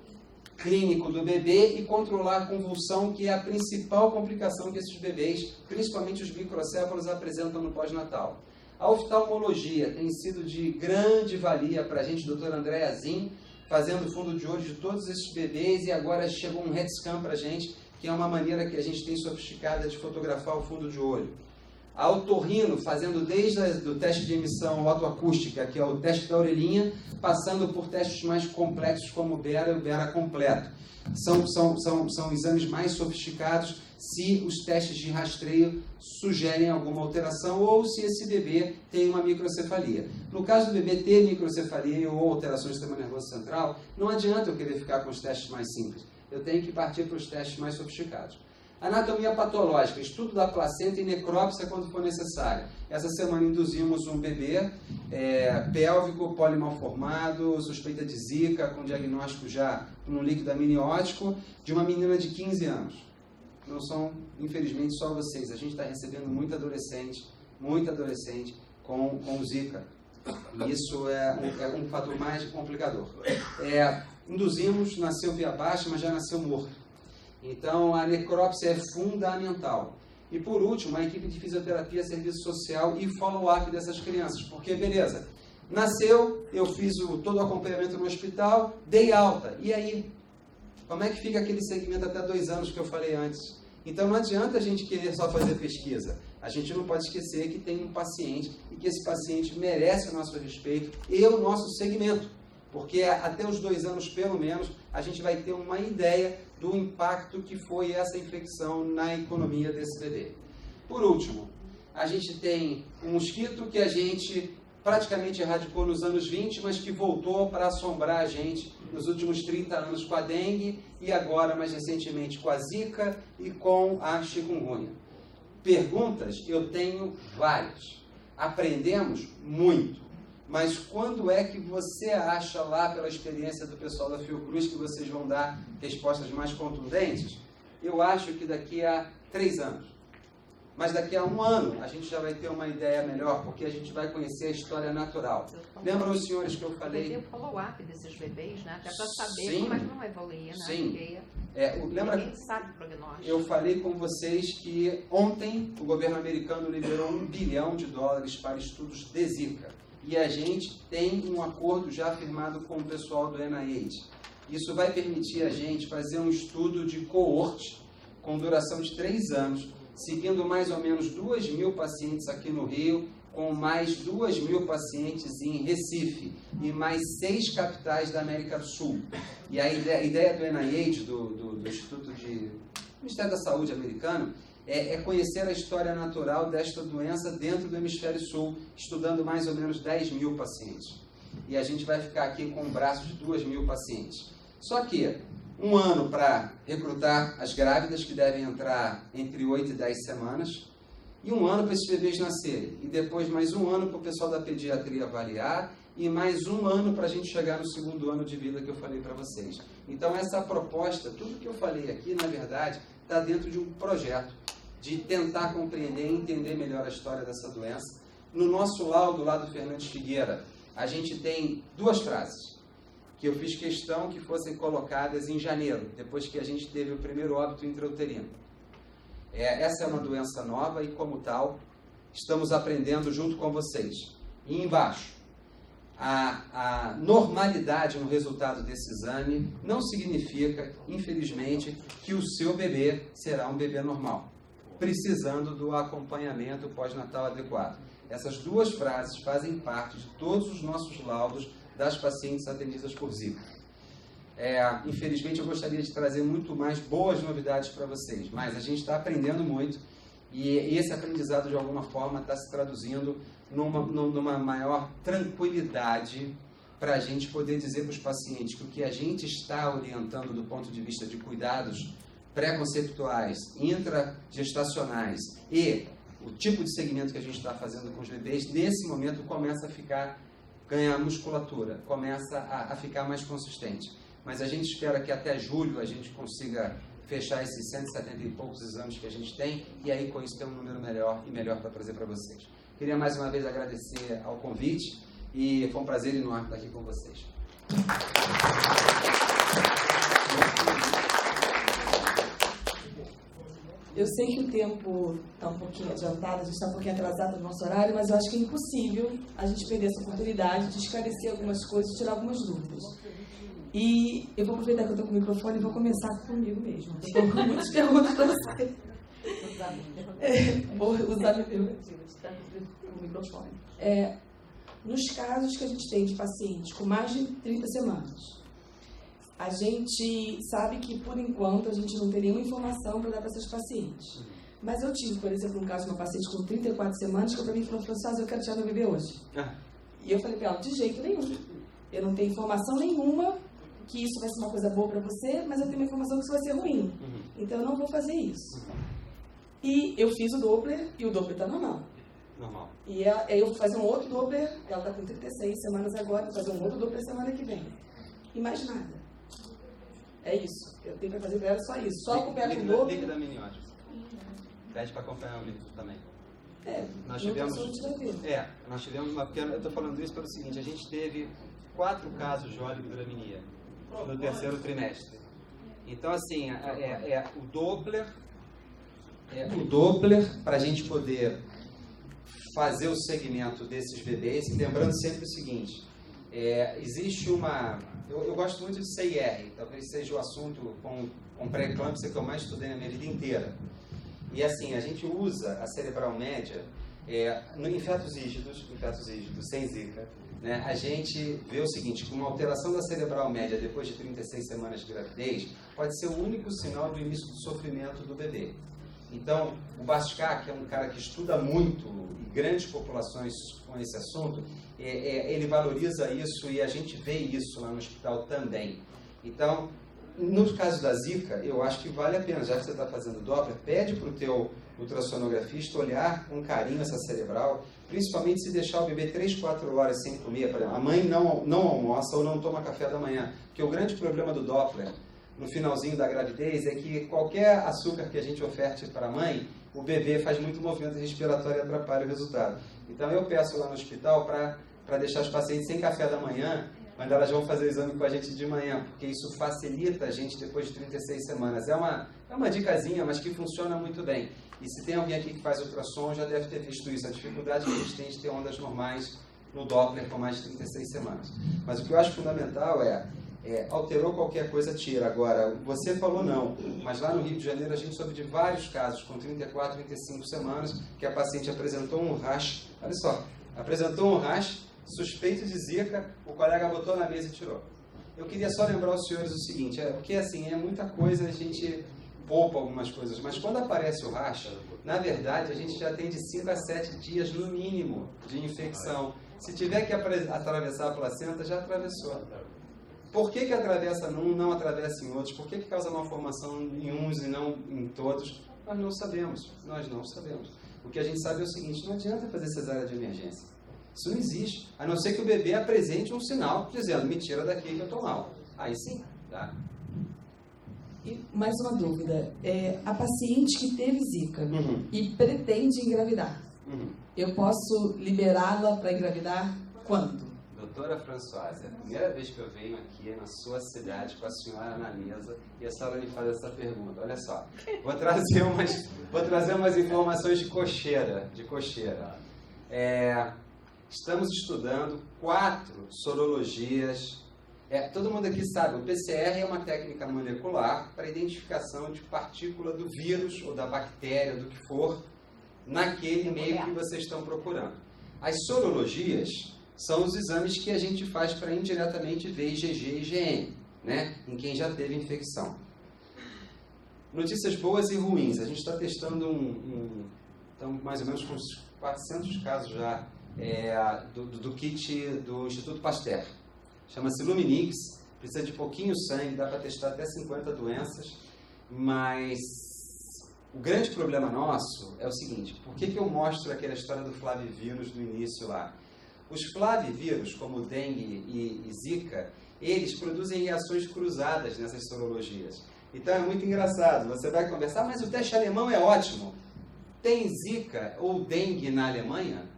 clínico do bebê e controlar a convulsão, que é a principal complicação que esses bebês, principalmente os microcéfalos, apresentam no pós-natal. A oftalmologia tem sido de grande valia para a gente, doutor André Azim, fazendo fundo de olho de todos esses bebês, e agora chegou um RET scan para a gente, que é uma maneira que a gente tem sofisticada de fotografar o fundo de olho. A otorrino, fazendo desde o teste de emissão otoacústica, que é o teste da orelhinha, passando por testes mais complexos como o BERA e o BERA completo. São exames mais sofisticados se os testes de rastreio sugerem alguma alteração ou se esse bebê tem uma microcefalia. No caso do bebê ter microcefalia ou alterações do sistema nervoso central, não adianta eu querer ficar com os testes mais simples. Eu tenho que partir para os testes mais sofisticados. Anatomia patológica, estudo da placenta e necrópsia quando for necessário. Essa semana induzimos um bebê pélvico, polimalformado, suspeita de zika, com diagnóstico já no líquido amniótico, de uma menina de 15 anos. Não são, infelizmente, só vocês. A gente está recebendo muito adolescente com zika. E isso é um fator mais complicador. Induzimos, nasceu via baixa, mas já nasceu morto. Então, a necrópsia é fundamental. E, por último, a equipe de fisioterapia, serviço social e follow-up dessas crianças. Porque, beleza, nasceu, eu fiz todo o acompanhamento no hospital, dei alta. E aí? Como é que fica aquele segmento até 2 anos que eu falei antes? Então, não adianta a gente querer só fazer pesquisa. A gente não pode esquecer que tem um paciente e que esse paciente merece o nosso respeito e o nosso segmento. Porque até os 2 anos, pelo menos, a gente vai ter uma ideia do impacto que foi essa infecção na economia desse bebê. Por último, a gente tem um mosquito que a gente praticamente erradicou nos anos 20, mas que voltou para assombrar a gente nos últimos 30 anos com a dengue e agora, mais recentemente, com a zika e com a chikungunya. Perguntas eu tenho várias. Aprendemos muito. Mas quando é que você acha lá, pela experiência do pessoal da Fiocruz, que vocês vão dar respostas mais contundentes? Eu acho que daqui a 3 anos. Mas daqui a 1 ano a gente já vai ter uma ideia melhor, porque a gente vai conhecer a história natural. Lembram os senhores que eu falei? Tem o follow-up desses bebês, né? Até para saber Sim. como é que não evoluir, né? Sim. Porque lembra ninguém sabe o prognóstico. Eu falei com vocês que ontem o governo americano liberou $1 bilhão para estudos de zika. E a gente tem um acordo já firmado com o pessoal do NIH. Isso vai permitir a gente fazer um estudo de coorte com duração de 3 anos, seguindo mais ou menos 2.000 pacientes aqui no Rio, com mais 2.000 pacientes em Recife e mais 6 capitais da América do Sul. E a ideia do NIH, do Instituto de Ministério da Saúde americano, é conhecer a história natural desta doença dentro do hemisfério sul, estudando mais ou menos 10.000 pacientes. E a gente vai ficar aqui com um braço de 2.000 pacientes. Só que 1 ano para recrutar as grávidas, que devem entrar entre 8 e 10 semanas, e 1 ano para esses bebês nascerem. E depois mais 1 ano para o pessoal da pediatria avaliar, e mais 1 ano para a gente chegar no 2º ano de vida que eu falei para vocês. Então essa proposta, tudo que eu falei aqui, na verdade, está dentro de um projeto de tentar compreender e entender melhor a história dessa doença. No nosso laudo lá do Fernandes Figueira, a gente tem 2 frases que eu fiz questão que fossem colocadas em janeiro, depois que a gente teve o primeiro óbito intrauterino. Essa é uma doença nova e, como tal, estamos aprendendo junto com vocês. E embaixo, a normalidade no resultado desse exame não significa, infelizmente, que o seu bebê será um bebê normal, precisando do acompanhamento pós-natal adequado. Essas 2 frases fazem parte de todos os nossos laudos das pacientes atendidas por zika. Infelizmente, eu gostaria de trazer muito mais boas novidades para vocês, mas a gente está aprendendo muito e esse aprendizado, de alguma forma, está se traduzindo numa maior tranquilidade para a gente poder dizer para os pacientes que o que a gente está orientando do ponto de vista de cuidados pré-conceptuais, intragestacionais e o tipo de segmento que a gente está fazendo com os bebês, nesse momento começa a ganhar musculatura, começa a ficar mais consistente. Mas a gente espera que até julho a gente consiga fechar esses 170 e poucos exames que a gente tem e aí com isso ter um número melhor para trazer para vocês. Queria mais uma vez agradecer ao convite e foi um prazer enorme estar aqui com vocês. Eu sei que o tempo está um pouquinho adiantado, a gente está um pouquinho atrasado no nosso horário, mas eu acho que é impossível a gente perder essa oportunidade de esclarecer algumas coisas, tirar algumas dúvidas. E eu vou aproveitar que eu estou com o microfone e vou começar comigo mesmo. Estou com muitas perguntas para você. Vou usar minha prerrogativa de estar com o microfone. Nos casos que a gente tem de pacientes com mais de 30 semanas, a gente sabe que, por enquanto, a gente não tem nenhuma informação para dar para esses pacientes. Mas eu tive, por exemplo, um caso de uma paciente com 34 semanas que para mim falou, Françoise, eu quero tirar meu bebê hoje. E eu falei para ela, de jeito nenhum. Eu não tenho informação nenhuma que isso vai ser uma coisa boa para você, mas eu tenho uma informação que isso vai ser ruim. Então eu não vou fazer isso. E eu fiz o Doppler, e o Doppler está normal. Normal. E aí eu vou fazer um outro Doppler, ela está com 36 semanas agora, vou fazer um outro Doppler semana que vem. E mais nada. É isso. Eu tenho que fazer para ela só isso. Só acompanhar com o Doppler. Líquido amniótico. Pede para acompanhar o líquido também. Nós tivemos uma pequena... Eu estou falando isso pelo seguinte, a gente teve 4 casos de oligodramia no terceiro trimestre. Então, assim, o Doppler, para a gente poder fazer o segmento desses bebês, lembrando sempre o seguinte, existe uma... Eu gosto muito de CIR, talvez seja o assunto com pré-eclâmpsia que eu mais estudei na minha vida inteira. E assim, a gente usa a cerebral média em fetos rígidos, sem zika, né? A gente vê o seguinte, que uma alteração da cerebral média depois de 36 semanas de gravidez pode ser o único sinal do início do sofrimento do bebê. Então, o Bhaskar, que é um cara que estuda muito e grandes populações com esse assunto, ele valoriza isso e a gente vê isso lá no hospital também. Então, no caso da zika, eu acho que vale a pena, já que você está fazendo Doppler, pede para o teu ultrassonografista olhar com carinho essa cerebral, principalmente se deixar o bebê 3, 4 horas sem comer. Por exemplo, a mãe não almoça ou não toma café da manhã, porque o grande problema do Doppler, no finalzinho da gravidez, é que qualquer açúcar que a gente oferte para a mãe, o bebê faz muito movimento respiratório e atrapalha o resultado. Então eu peço lá no hospital para deixar os pacientes sem café da manhã, quando elas vão fazer o exame com a gente de manhã, porque isso facilita a gente depois de 36 semanas. É uma dicasinha, mas que funciona muito bem. E se tem alguém aqui que faz ultrassom, já deve ter visto isso, a dificuldade que a gente tem de ter ondas normais no Doppler com mais de 36 semanas. Mas o que eu acho fundamental alterou qualquer coisa, tira. Agora, você falou não, mas lá no Rio de Janeiro a gente soube de vários casos com 34, 35 semanas que a paciente apresentou um rash, olha só, apresentou um rash suspeito de zika, o colega botou na mesa e tirou. Eu queria só lembrar aos senhores o seguinte, porque assim, é muita coisa, a gente poupa algumas coisas, mas quando aparece o rash, na verdade a gente já tem de 5 a 7 dias no mínimo de infecção. Se tiver que atravessar a placenta, já atravessou. Por que atravessa num, não atravessa em outros? Por que causa malformação em uns e não em todos? Nós não sabemos. O que a gente sabe é o seguinte, não adianta fazer cesárea de emergência. Isso não existe, a não ser que o bebê apresente um sinal dizendo, me tira daqui que eu estou mal. Aí sim, tá? E mais uma dúvida, a paciente que teve zika e pretende engravidar, eu posso liberá-la para engravidar quando? Doutora Françoise, é a primeira vez que eu venho aqui na sua cidade com a senhora na mesa e a senhora me faz essa pergunta. Olha só, vou trazer umas informações de cocheira. Estamos estudando 4 sorologias. Todo mundo aqui sabe, o PCR é uma técnica molecular para identificação de partícula do vírus ou da bactéria, do que for, naquele meio que vocês estão procurando. As sorologias são os exames que a gente faz para indiretamente ver IgG e IgM, né? Em quem já teve infecção. Notícias boas e ruins. A gente está testando estamos mais ou menos com uns 400 casos já do kit do Instituto Pasteur. Chama-se Luminix, precisa de pouquinho sangue, dá para testar até 50 doenças, mas o grande problema nosso é o seguinte, por que eu mostro aquela história do flavivírus no início lá? Os flavivírus, como dengue e zika, eles produzem reações cruzadas nessas sorologias. Então é muito engraçado, você vai conversar, mas o teste alemão é ótimo. Tem zika ou dengue na Alemanha?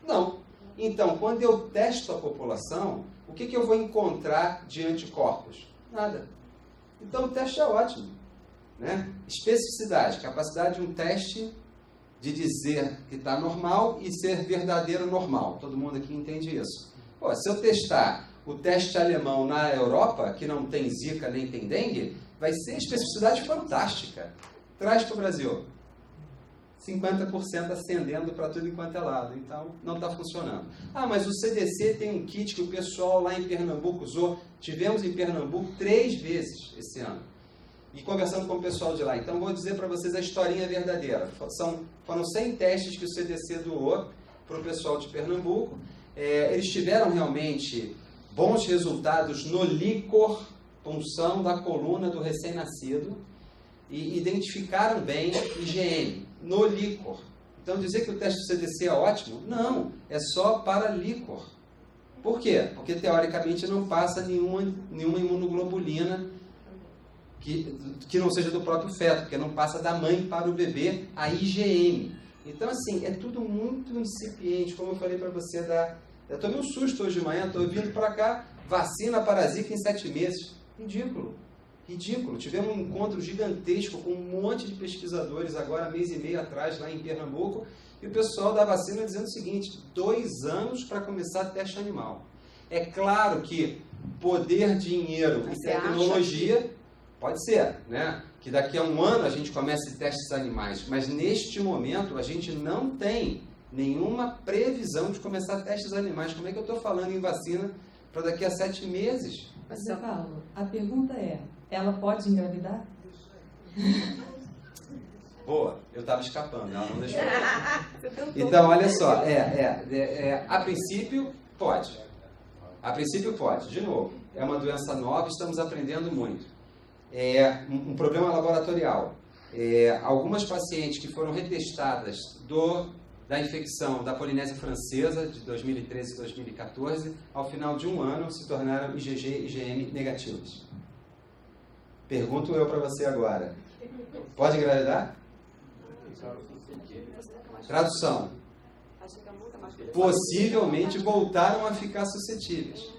Não. Então, quando eu testo a população, o que eu vou encontrar de anticorpos? Nada. Então, o teste é ótimo, né? Especificidade, capacidade de um teste de dizer que está normal e ser verdadeiro normal. Todo mundo aqui entende isso. Pô, se eu testar o teste alemão na Europa, que não tem Zika nem tem dengue, vai ser especificidade fantástica. Traz para o Brasil. 50% ascendendo para tudo enquanto é lado. Então, não está funcionando. Ah, mas o CDC tem um kit que o pessoal lá em Pernambuco usou. Tivemos em Pernambuco 3 vezes esse ano. E conversando com o pessoal de lá. Então, vou dizer para vocês a historinha verdadeira. Foram 100 testes que o CDC doou para o pessoal de Pernambuco. Eles tiveram realmente bons resultados no líquor, punção da coluna do recém-nascido, e identificaram bem IgM no líquor. Então, dizer que o teste do CDC é ótimo? Não, é só para líquor. Por quê? Porque, teoricamente, não passa nenhuma imunoglobulina que não seja do próprio feto, porque não passa da mãe para o bebê a IgM. Então, assim, é tudo muito incipiente, como eu falei para você. Eu tomei um susto hoje de manhã, estou vindo para cá, vacina para Zika em 7 meses. Ridículo. Ridículo. Tivemos um encontro gigantesco com um monte de pesquisadores agora, mês e meio atrás, lá em Pernambuco, e o pessoal da vacina dizendo o seguinte: 2 anos para começar teste animal. É claro que poder, dinheiro e tecnologia, pode ser, né? Que daqui a 1 ano a gente comece testes animais, mas neste momento a gente não tem nenhuma previsão de começar testes animais. Como é que eu estou falando em vacina para daqui a 7 meses? Mas, Zé Paulo, a pergunta é, ela pode engravidar? Boa, eu estava escapando, ela não deixou. Então, olha só, a princípio pode. A princípio pode. De novo, é uma doença nova, estamos aprendendo muito. É um problema laboratorial. Algumas pacientes que foram retestadas da infecção da Polinésia Francesa, de 2013 e 2014, ao final de 1 ano, se tornaram IgG e IgM negativos. Pergunto eu para você agora. Pode engravidar? Tradução. Possivelmente voltaram a ficar suscetíveis.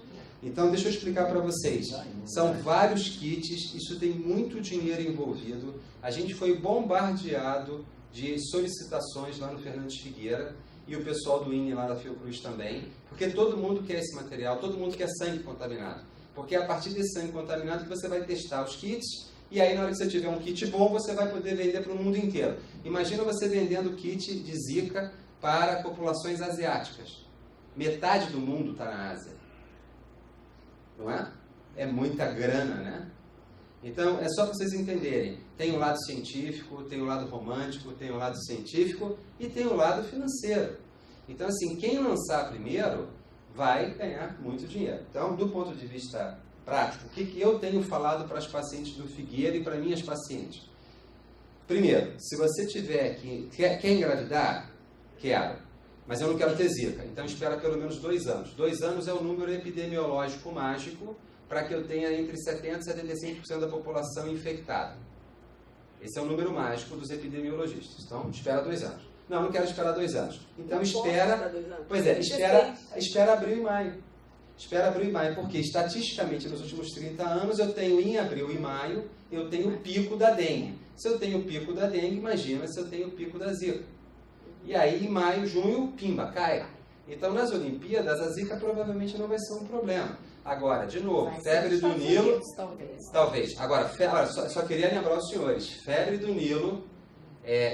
Então, deixa eu explicar para vocês. São vários kits, isso tem muito dinheiro envolvido. A gente foi bombardeado de solicitações lá no Fernandes Figueira e o pessoal do INE lá da Fiocruz também, porque todo mundo quer esse material, todo mundo quer sangue contaminado. Porque é a partir desse sangue contaminado que você vai testar os kits, e aí na hora que você tiver um kit bom, você vai poder vender para o mundo inteiro. Imagina você vendendo kit de Zika para populações asiáticas. Metade do mundo está na Ásia. Não é? É muita grana, né? Então, é só para vocês entenderem. Tem o lado científico, tem o lado romântico, tem o lado científico e tem o lado financeiro. Então, assim, quem lançar primeiro vai ganhar muito dinheiro. Então, do ponto de vista prático, o que eu tenho falado para as pacientes do Figueira e para minhas pacientes? Primeiro, se você tiver quer engravidar? Quero. Mas eu não quero ter Zika. Então, espera pelo menos 2 anos. 2 anos é o número epidemiológico mágico para que eu tenha entre 70% e 75% da população infectada. Esse é o número mágico dos epidemiologistas. Então, espera 2 anos. Não, não quero esperar 2 anos. Então, espera... Pois é, espera abril e maio. Espera abril e maio, porque estatisticamente nos últimos 30 anos eu tenho em abril e maio, eu tenho o pico da dengue. Se eu tenho o pico da dengue, imagina se eu tenho o pico da Zika. E aí, em maio, junho, pimba, cai. Então, nas Olimpíadas, a Zika provavelmente não vai ser um problema. Agora, de novo, febre do Nilo... Talvez. Agora, só queria lembrar aos senhores, febre do Nilo,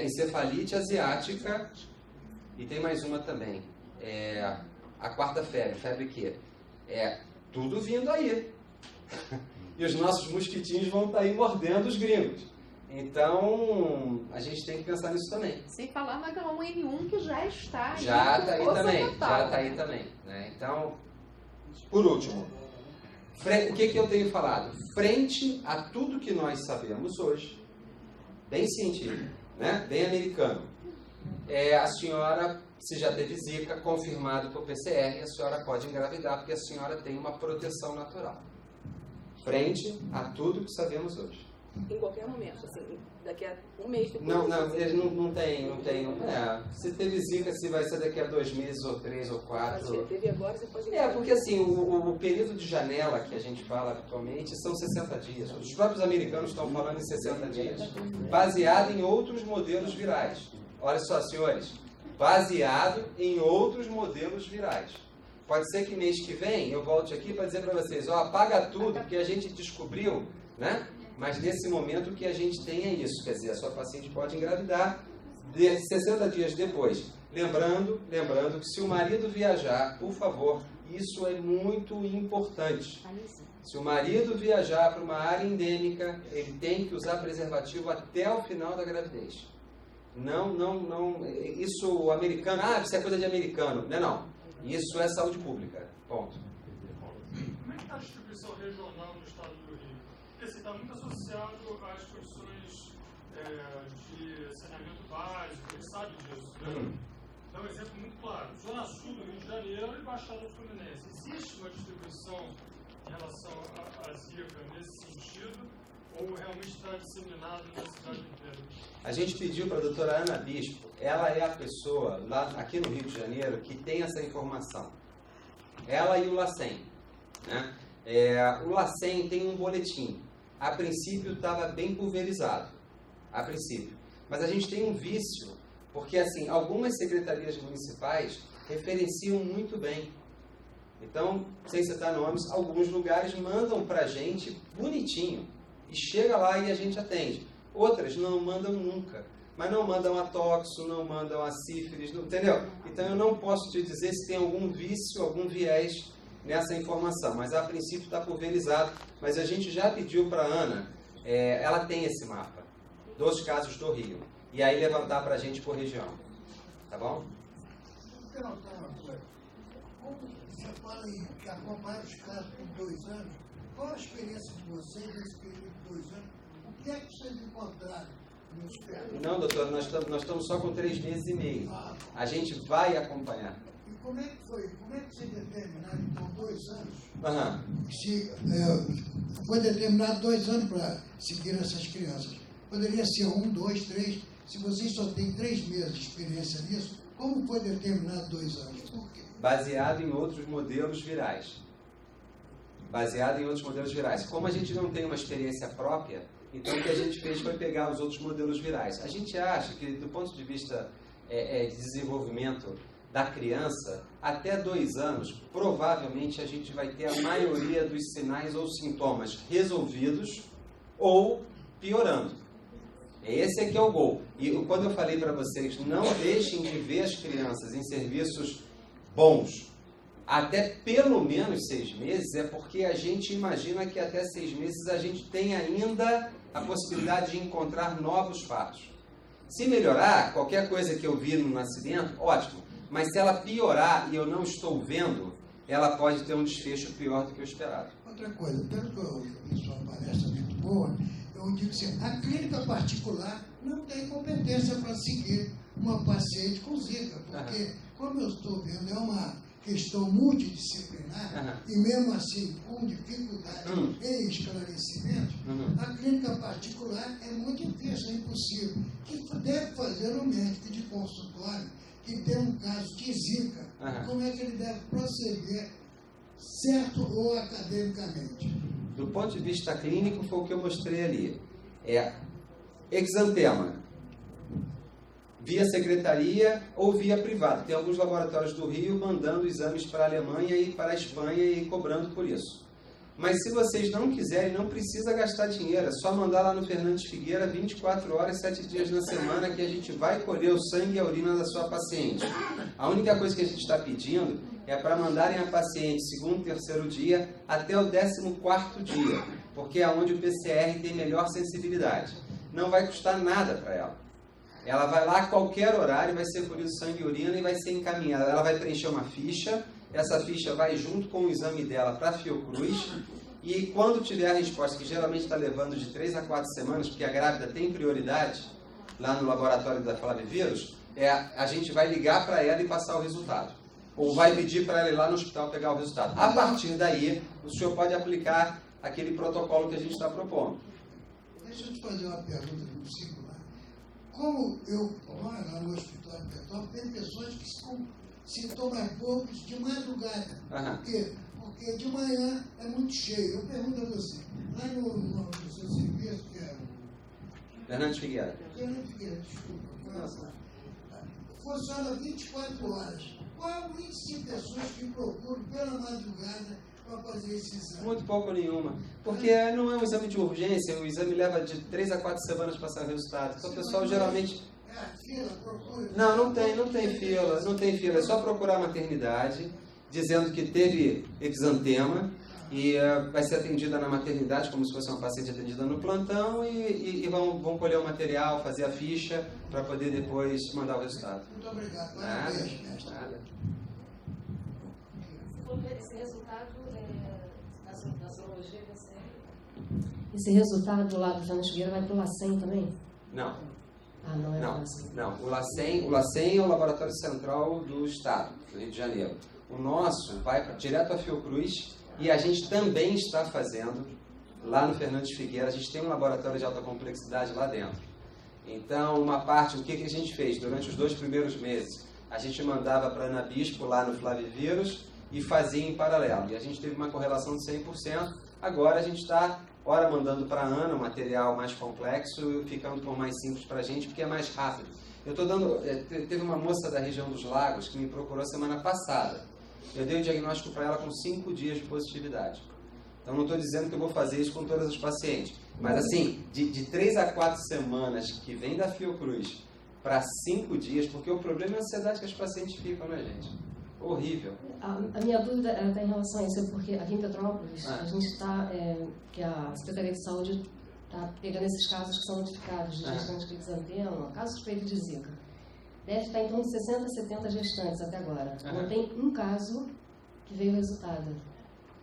encefalite asiática, e tem mais uma também, a 4ª febre que tudo vindo aí. E os nossos mosquitinhos vão estar aí mordendo os gringos. Então, a gente tem que pensar nisso também. Sem falar na H1N1 que já está aí. Já está aí também. Né? Então, por último, o que eu tenho falado? Frente a tudo que nós sabemos hoje, bem científico, né? Bem americano, a senhora, se já teve Zika, confirmado por PCR, a senhora pode engravidar, porque a senhora tem uma proteção natural. Frente a tudo que sabemos hoje. em qualquer momento, assim, daqui a um mês depois. Eles não tem. Se teve zika, se vai ser daqui a 2 meses, ou 3, ou 4. Se teve agora, você pode... Porque assim, o período de janela que a gente fala habitualmente são 60 dias. Os próprios americanos estão falando em 60 dias, baseado em outros modelos virais. Olha só, senhores, baseado em outros modelos virais. Pode ser que mês que vem eu volte aqui para dizer para vocês, apaga tudo que a gente descobriu, né? Mas nesse momento o que a gente tem é isso, quer dizer, a sua paciente pode engravidar 60 dias depois. Lembrando que se o marido viajar, por favor, isso é muito importante. Se o marido viajar para uma área endêmica, ele tem que usar preservativo até o final da gravidez. Não, isso o americano, isso é coisa de americano. Não. Isso é saúde pública. Ponto. Como é que está a distribuição regional no estado do Rio? Porque assim, está muito associado às condições de saneamento básico, a gente sabe disso. Né? Dá um exemplo muito claro. Zona Sul do Rio de Janeiro e Baixada Fluminense. Existe uma distribuição em relação à zika nesse sentido? Ou realmente está disseminado na cidade inteira? A gente pediu para a doutora Ana Bispo, ela é a pessoa lá aqui no Rio de Janeiro que tem essa informação. Ela e o LACEN. Né? O LACEN tem um boletim. A princípio estava bem pulverizado. A princípio. Mas a gente tem um vício, porque assim, algumas secretarias municipais referenciam muito bem. Então, sem citar nomes, alguns lugares mandam para a gente bonitinho. E chega lá e a gente atende. Outras não mandam nunca. Mas não mandam a toxo, não mandam a sífilis, entendeu? Então eu não posso te dizer se tem algum vício, algum viés nessa informação. Mas a princípio está pulverizado. Mas a gente já pediu para a Ana, ela tem esse mapa dos casos do Rio. E aí levantar para a gente por região. Tá bom? Eu quero perguntar uma coisa. Como você fala em que acompanha os casos por 2 anos, qual a experiência de vocês nesse período de 2 anos? O que é que vocês encontraram nos casos? Não, doutor, nós estamos só com 3 meses e meio. A gente vai acompanhar. E como é que foi? Como é que vocês determinaram, então, 2 anos? Se Foi determinado 2 anos para seguir essas crianças. Poderia ser 1, 2, 3. Se vocês só têm 3 meses de experiência nisso, como foi determinado 2 anos? Por quê? Baseado em outros modelos virais. Como a gente não tem uma experiência própria, então o que a gente fez foi pegar os outros modelos virais. A gente acha que, do ponto de vista de desenvolvimento da criança, até 2 anos, provavelmente a gente vai ter a maioria dos sinais ou sintomas resolvidos ou piorando. Esse aqui é o gol. E quando eu falei para vocês, não deixem de ver as crianças em serviços bons até pelo menos 6 meses, é porque a gente imagina que até 6 meses a gente tem ainda a possibilidade de encontrar novos fatos. Se melhorar, qualquer coisa que eu vi no nascimento, ótimo. Mas se ela piorar e eu não estou vendo, ela pode ter um desfecho pior do que o esperado. Outra coisa, pelo que eu vi sua palestra muito boa, eu digo assim, a clínica particular não tem competência para seguir uma paciente com zika, porque, como eu estou vendo, é uma questão multidisciplinar, e mesmo assim, com dificuldade em esclarecimento, a clínica particular é muito difícil, é impossível. O que deve fazer um médico de consultório que tem um caso de zika? Como é que ele deve proceder, certo ou academicamente? Do ponto de vista clínico, foi o que eu mostrei ali. Exantema, via secretaria ou via privada. Tem alguns laboratórios do Rio mandando exames para a Alemanha e para a Espanha e cobrando por isso. Mas se vocês não quiserem, não precisa gastar dinheiro. É só mandar lá no Fernandes Figueira 24 horas, 7 dias na semana, que a gente vai colher o sangue e a urina da sua paciente. A única coisa que a gente está pedindo é para mandarem a paciente segundo, terceiro dia até o 14º dia, porque é onde o PCR tem melhor sensibilidade. Não vai custar nada para ela. Ela vai lá a qualquer horário, vai ser colhido sangue e urina e vai ser encaminhada. Ela vai preencher uma ficha, essa ficha vai junto com o exame dela para a Fiocruz, e quando tiver a resposta, que geralmente está levando de 3 a 4 semanas, porque a grávida tem prioridade lá no laboratório da Flavivírus, a gente vai ligar para ela e passar o resultado. Ou vai pedir para ela ir lá no hospital pegar o resultado. A partir daí, o senhor pode aplicar aquele protocolo que a gente está propondo. Deixa eu te fazer uma pergunta do singular. Como eu moro lá no hospital de Petrópolis, tem pessoas que com sintomas poucos de madrugada. Por quê? Porque de manhã é muito cheio. Eu pergunto a você, lá no seu serviço, que é o... Fernando Figueira. Fernando Figueira, desculpa. Funciona 24 horas. Qual é o índice de pessoas que procuram pela madrugada para fazer esse exame? Muito pouco nenhuma. Porque não é um exame de urgência, o exame leva de 3 a 4 semanas para sair o resultado. Então o pessoal geralmente... Fila, procura. Não tem fila. É só procurar a maternidade, dizendo que teve exantema e vai ser atendida na maternidade como se fosse uma paciente atendida no plantão e vão colher o material, fazer a ficha para poder depois mandar o resultado. Muito obrigado. Parabéns, mestre. Nada. Esse resultado da sorologia vai ser... Esse resultado lá do Fernando Figueira vai para o LACEN também? Não. Ah, não é o LACEN. Não. O LACEN é o Laboratório Central do Estado, do Rio de Janeiro. O nosso vai direto à Fiocruz e a gente também está fazendo, lá no Fernandes Figueira, a gente tem um laboratório de alta complexidade lá dentro. Então, uma parte, o que a gente fez? Durante os 2 primeiros meses, a gente mandava para a Ana Bispo, lá no Flavivírus, e fazia em paralelo. E a gente teve uma correlação de 100%. Agora a gente está, ora mandando para a Ana um material mais complexo, ficando por mais simples para a gente, porque é mais rápido. Eu estou dando... Teve uma moça da região dos Lagos que me procurou semana passada. Eu dei o diagnóstico para ela com 5 dias de positividade. Então não estou dizendo que eu vou fazer isso com todas as pacientes. Mas assim, de 3 a 4 semanas que vem da Fiocruz para 5 dias, porque o problema é a ansiedade que as pacientes ficam, né, gente? Horrível. A minha dúvida está em relação a isso, porque aqui em Petrópolis a gente está, que a Secretaria de Saúde está pegando esses casos que são notificados de gestantes com exantema, casos suspeitos de Zika. Deve estar em torno de 60 a 70 gestantes até agora. Não tem um caso que veio resultado.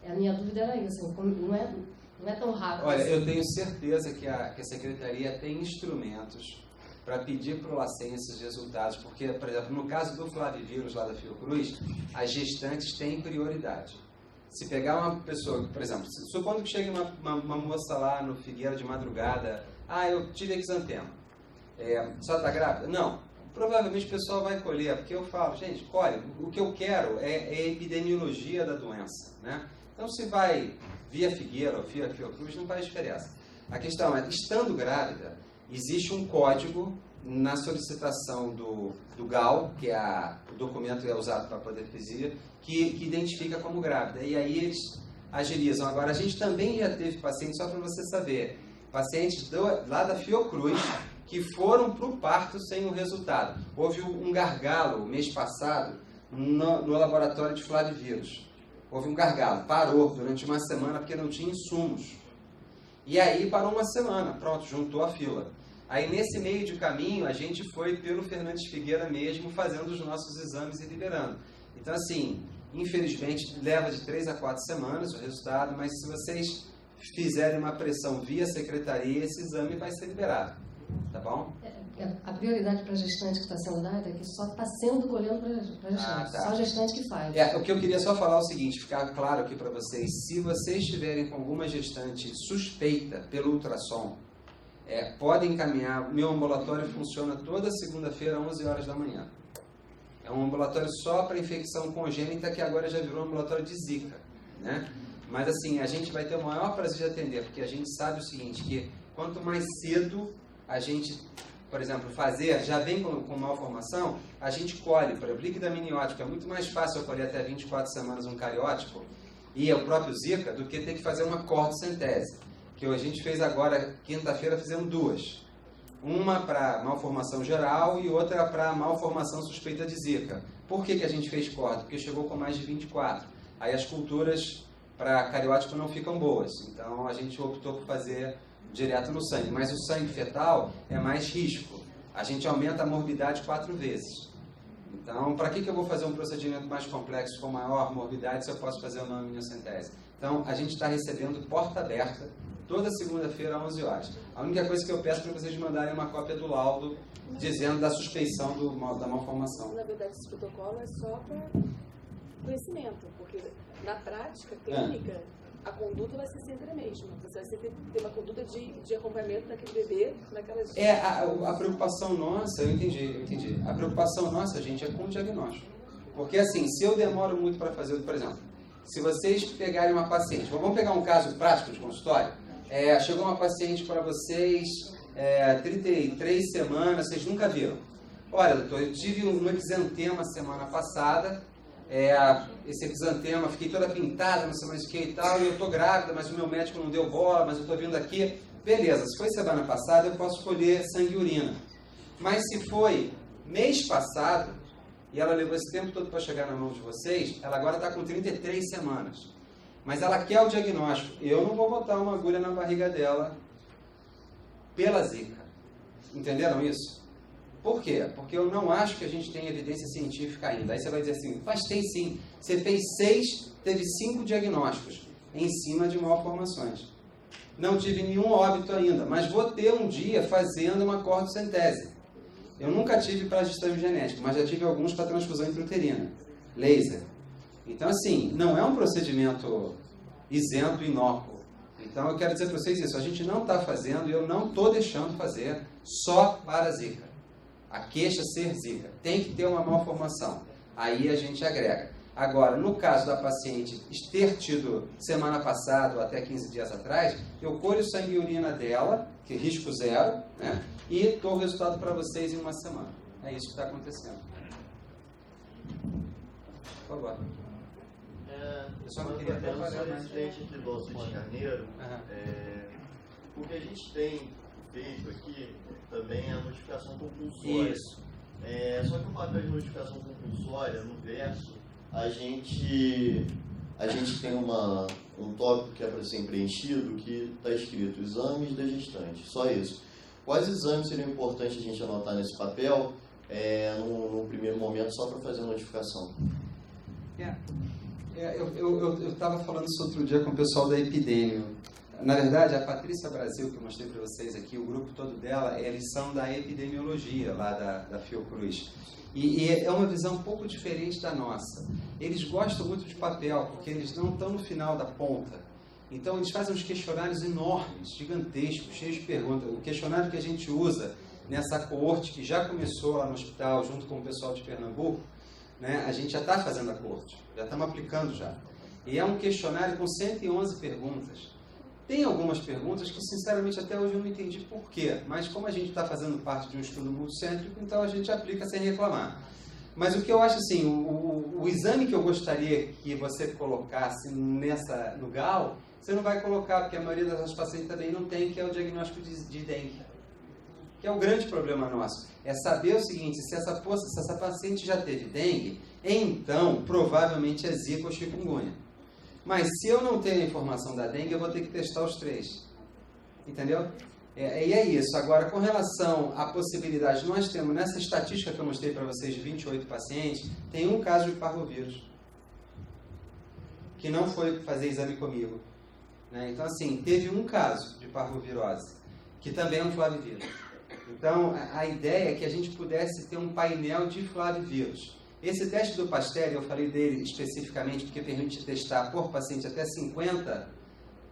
A minha dúvida era isso, não é tão rápido. Olha, assim. eu tenho certeza que a Secretaria tem instrumentos para pedir para o LACEN esses resultados, porque, por exemplo, no caso do Flavivírus lá da Fiocruz, as gestantes têm prioridade. Se pegar uma pessoa, por exemplo, supondo que chegue uma moça lá no Figueira de madrugada, eu tive exantema, só está grávida? Não. Provavelmente o pessoal vai colher, porque eu falo, gente, colhe, o que eu quero é a epidemiologia da doença, né? Então, se vai via Figueira ou via Fiocruz, não faz diferença. A questão é, estando grávida, existe um código na solicitação do GAL, que é o documento que é usado para a poderpesia, que identifica como grávida. E aí eles agilizam. Agora, a gente também já teve pacientes, só para você saber, pacientes lá da Fiocruz, que foram para o parto sem o resultado. Houve um gargalo mês passado no laboratório de Flavivírus. Houve um gargalo, parou durante uma semana porque não tinha insumos. E aí parou uma semana, pronto, juntou a fila. Aí nesse meio de caminho a gente foi pelo Fernandes Figueira mesmo fazendo os nossos exames e liberando. Então assim, infelizmente leva de 3 a 4 semanas o resultado, mas se vocês fizerem uma pressão via secretaria, esse exame vai ser liberado. Tá bom? A prioridade para a gestante que está sendo dada é que só está sendo colhendo para a gestante. Só a gestante que faz. O que eu queria só falar é o seguinte, ficar claro aqui para vocês. Se vocês estiverem com alguma gestante suspeita pelo ultrassom, podem encaminhar. O meu ambulatório funciona toda segunda-feira, às 11 horas da manhã. É um ambulatório só para infecção congênita, que agora já virou um ambulatório de Zika, né? Mas assim, a gente vai ter o maior prazer de atender, porque a gente sabe o seguinte, que quanto mais cedo a gente, por exemplo, já vem com malformação, a gente colhe, por exemplo, líquido amniótico, é muito mais fácil eu colher até 24 semanas um cariótipo, e é o próprio Zika, do que ter que fazer uma cordocentese, que a gente fez agora, quinta-feira, fizemos 2. Uma para malformação geral e outra para malformação suspeita de Zika. Por que a gente fez corda? Porque chegou com mais de 24. Aí as culturas para cariótipo não ficam boas, então a gente optou por fazer direto no sangue, mas o sangue fetal é mais risco. A gente aumenta a morbidade 4 vezes. Então, para que eu vou fazer um procedimento mais complexo com maior morbidade se eu posso fazer uma amniocentese? Então, a gente está recebendo porta aberta toda segunda-feira às 11 horas. A única coisa que eu peço é para vocês mandarem uma cópia do laudo dizendo da suspeição da malformação. Na verdade, esse protocolo é só para conhecimento, porque na prática clínica a conduta vai ser sempre a mesma. Você vai sempre ter uma conduta de acompanhamento daquele bebê naquelas... A preocupação nossa, eu entendi. A preocupação nossa, gente, é com o diagnóstico. Porque assim, se eu demoro muito para fazer, por exemplo, se vocês pegarem uma paciente, vamos pegar um caso prático de consultório, chegou uma paciente para vocês, 33 semanas, vocês nunca viram. Olha, doutor, eu tive um exantema semana passada, esse exantema, fiquei toda pintada, não sei mais o que e tal, e eu tô grávida, mas o meu médico não deu bola, mas eu tô vindo aqui. Beleza, se foi semana passada, eu posso escolher sangue e urina. Mas se foi mês passado, e ela levou esse tempo todo para chegar na mão de vocês, ela agora está com 33 semanas. Mas ela quer o diagnóstico. Eu não vou botar uma agulha na barriga dela pela zika. Entenderam isso? Por quê? Porque eu não acho que a gente tem evidência científica ainda. Aí você vai dizer assim, mas tem sim. Você fez 6, teve 5 diagnósticos em cima de malformações. Não tive nenhum óbito ainda, mas vou ter um dia fazendo uma cordocentese. Eu nunca tive para gestão genética, mas já tive alguns para transfusão intrauterina, laser. Então, assim, não é um procedimento isento, inócuo. Então, eu quero dizer para vocês isso, a gente não está fazendo e eu não estou deixando fazer só para zika. A queixa ser zika. Tem que ter uma malformação. Aí a gente agrega. Agora, no caso da paciente ter tido semana passada ou até 15 dias atrás, eu colho o sangue e urina dela, que é risco zero, né? E dou o resultado para vocês em uma semana. É isso que está acontecendo. Por favor. Eu só não queria atrapalhar mais. Residente aqui do Rio de Janeiro, o que a gente tem feito aqui também é a notificação compulsória. Isso. Só que o papel de notificação compulsória, no verso, a gente tem um tópico que é para ser preenchido, que está escrito exames da gestante, só isso. Quais exames seriam importantes a gente anotar nesse papel, no primeiro momento, só para fazer a notificação? Eu estava falando isso outro dia com o pessoal da Epidêmio. Na verdade, a Patrícia Brasil, que eu mostrei para vocês aqui, o grupo todo dela, eles são da epidemiologia, lá da Fiocruz. E é uma visão um pouco diferente da nossa. Eles gostam muito de papel, porque eles não estão no final da ponta. Então, eles fazem uns questionários enormes, gigantescos, cheios de perguntas. O questionário que a gente usa nessa coorte, que já começou lá no hospital, junto com o pessoal de Pernambuco, né, a gente já está fazendo a coorte, já estamos aplicando já. E é um questionário com 111 perguntas. Tem algumas perguntas que, sinceramente, até hoje eu não entendi por quê, mas como a gente está fazendo parte de um estudo multicêntrico, então a gente aplica sem reclamar. Mas o que eu acho assim, o exame que eu gostaria que você colocasse no GAL, você não vai colocar, porque a maioria das pacientes também não tem, que é o diagnóstico de dengue. Que é o grande problema nosso. É saber o seguinte, se essa paciente já teve dengue, então provavelmente é zika ou chikungunya. Mas se eu não tenho a informação da dengue, eu vou ter que testar os 3. Entendeu? E é isso. Agora, com relação à possibilidade, nós temos, nessa estatística que eu mostrei para vocês de 28 pacientes, tem um caso de parvovírus, que não foi fazer exame comigo. Né? Então, assim, teve um caso de parvovirose, que também é um flavivírus. Então, a ideia é que a gente pudesse ter um painel de flavivírus. Esse teste do Pasteur, eu falei dele especificamente porque permite testar por paciente até 50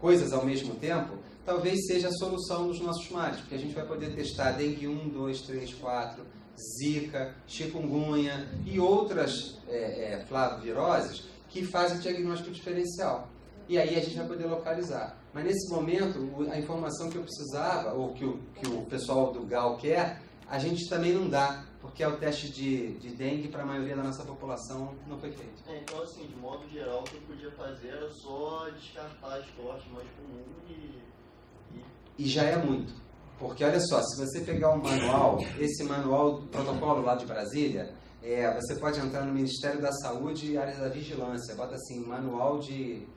coisas ao mesmo tempo, talvez seja a solução dos nossos males, porque a gente vai poder testar dengue 1, 2, 3, 4, zika, chikungunya e outras flavoviroses que fazem diagnóstico diferencial. E aí a gente vai poder localizar. Mas nesse momento, a informação que eu precisava, ou que o pessoal do GAL quer, a gente também não dá, porque o teste de dengue para a maioria da nossa população não foi feito. Então, assim, de modo geral, o que eu podia fazer era só descartar as torres mais comuns E já é muito. Porque, olha só, se você pegar um manual, esse manual do protocolo lá de Brasília, você pode entrar no Ministério da Saúde e área da Vigilância, bota assim, manual de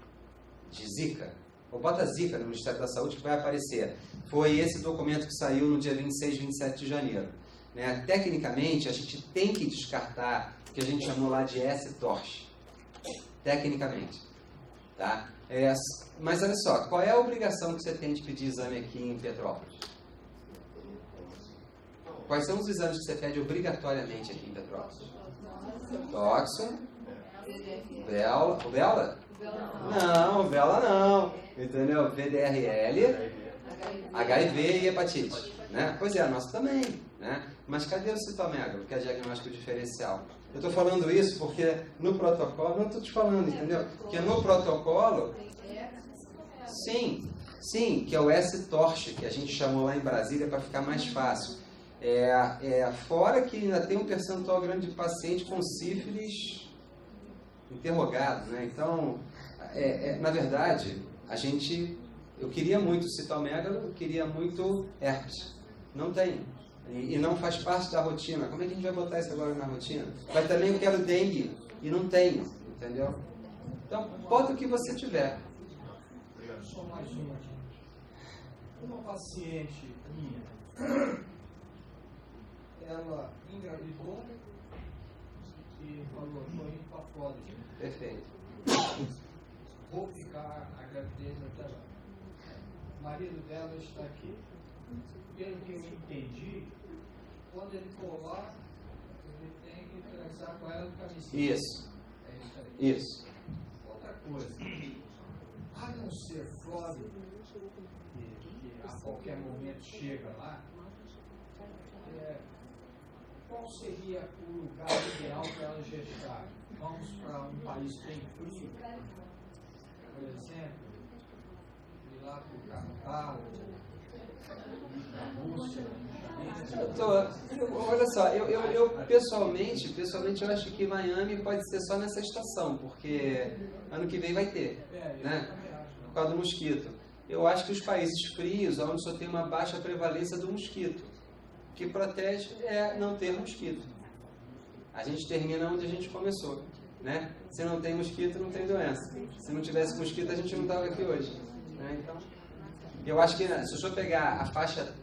zika, ou bota zika no Ministério da Saúde que vai aparecer. Foi esse documento que saiu no dia 26, 27 de janeiro. Né? Tecnicamente, a gente tem que descartar o que a gente chamou lá de S-torch. Tecnicamente. Tá? Mas olha só, qual é a obrigação que você tem de pedir exame aqui em Petrópolis? Quais são os exames que você pede obrigatoriamente aqui em Petrópolis? Tóxon, Bela, Não, vela não. Entendeu? VDRL, HIV e hepatite. Né? Pois é, a nossa também. Né? Mas cadê o citomegalo, que é diagnóstico diferencial? Eu estou falando isso porque no protocolo, não estou te falando, entendeu? Porque no protocolo, sim, que é o S-TORCH, que a gente chamou lá em Brasília para ficar mais fácil. Fora que ainda tem um percentual grande de paciente com sífilis interrogado, né? Então, na verdade, eu queria muito citomegalo, eu queria muito herpes. Não tem. E não faz parte da rotina. Como é que a gente vai botar isso agora na rotina? Mas também eu quero dengue e não tenho, entendeu? Então, bota o que você tiver. Só mais uma, gente. Uma paciente minha, ela engravidou e falou, estou indo para fora. Perfeito. Vou ficar a gravidez até lá. O marido dela está aqui. Pelo que eu entendi, quando ele for lá, ele tem que transar com ela no camisinha. Isso. É isso aí. Isso. Outra coisa, a não ser Flórida, que a qualquer momento chega lá, qual seria o lugar ideal para ela gestar? Vamos para um país bem frio, por exemplo, ir lá para o Canadá, olha só, eu pessoalmente eu acho que Miami pode ser só nessa estação, porque ano que vem vai ter, né? Por causa do mosquito. Eu acho que os países frios, onde só tem uma baixa prevalência do mosquito, que protege não ter mosquito. A gente termina onde a gente começou, né? Se não tem mosquito, não tem doença. Se não tivesse mosquito, a gente não estava aqui hoje, né? Então, eu acho que se o senhor pegar a faixa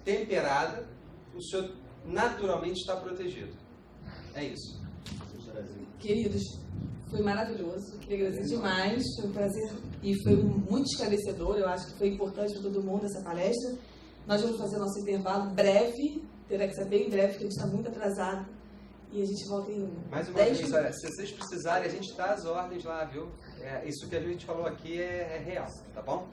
temperada, o senhor naturalmente está protegido. É isso. Queridos, foi maravilhoso. Queria agradecer demais. Foi um prazer e foi muito esclarecedor. Eu acho que foi importante para todo mundo essa palestra. Nós vamos fazer nosso intervalo breve. Terá que ser bem breve, porque a gente está muito atrasado. E a gente volta em mais uma vez, olha, se vocês precisarem, a gente está às ordens lá, viu? Isso que a gente falou aqui é real, tá bom?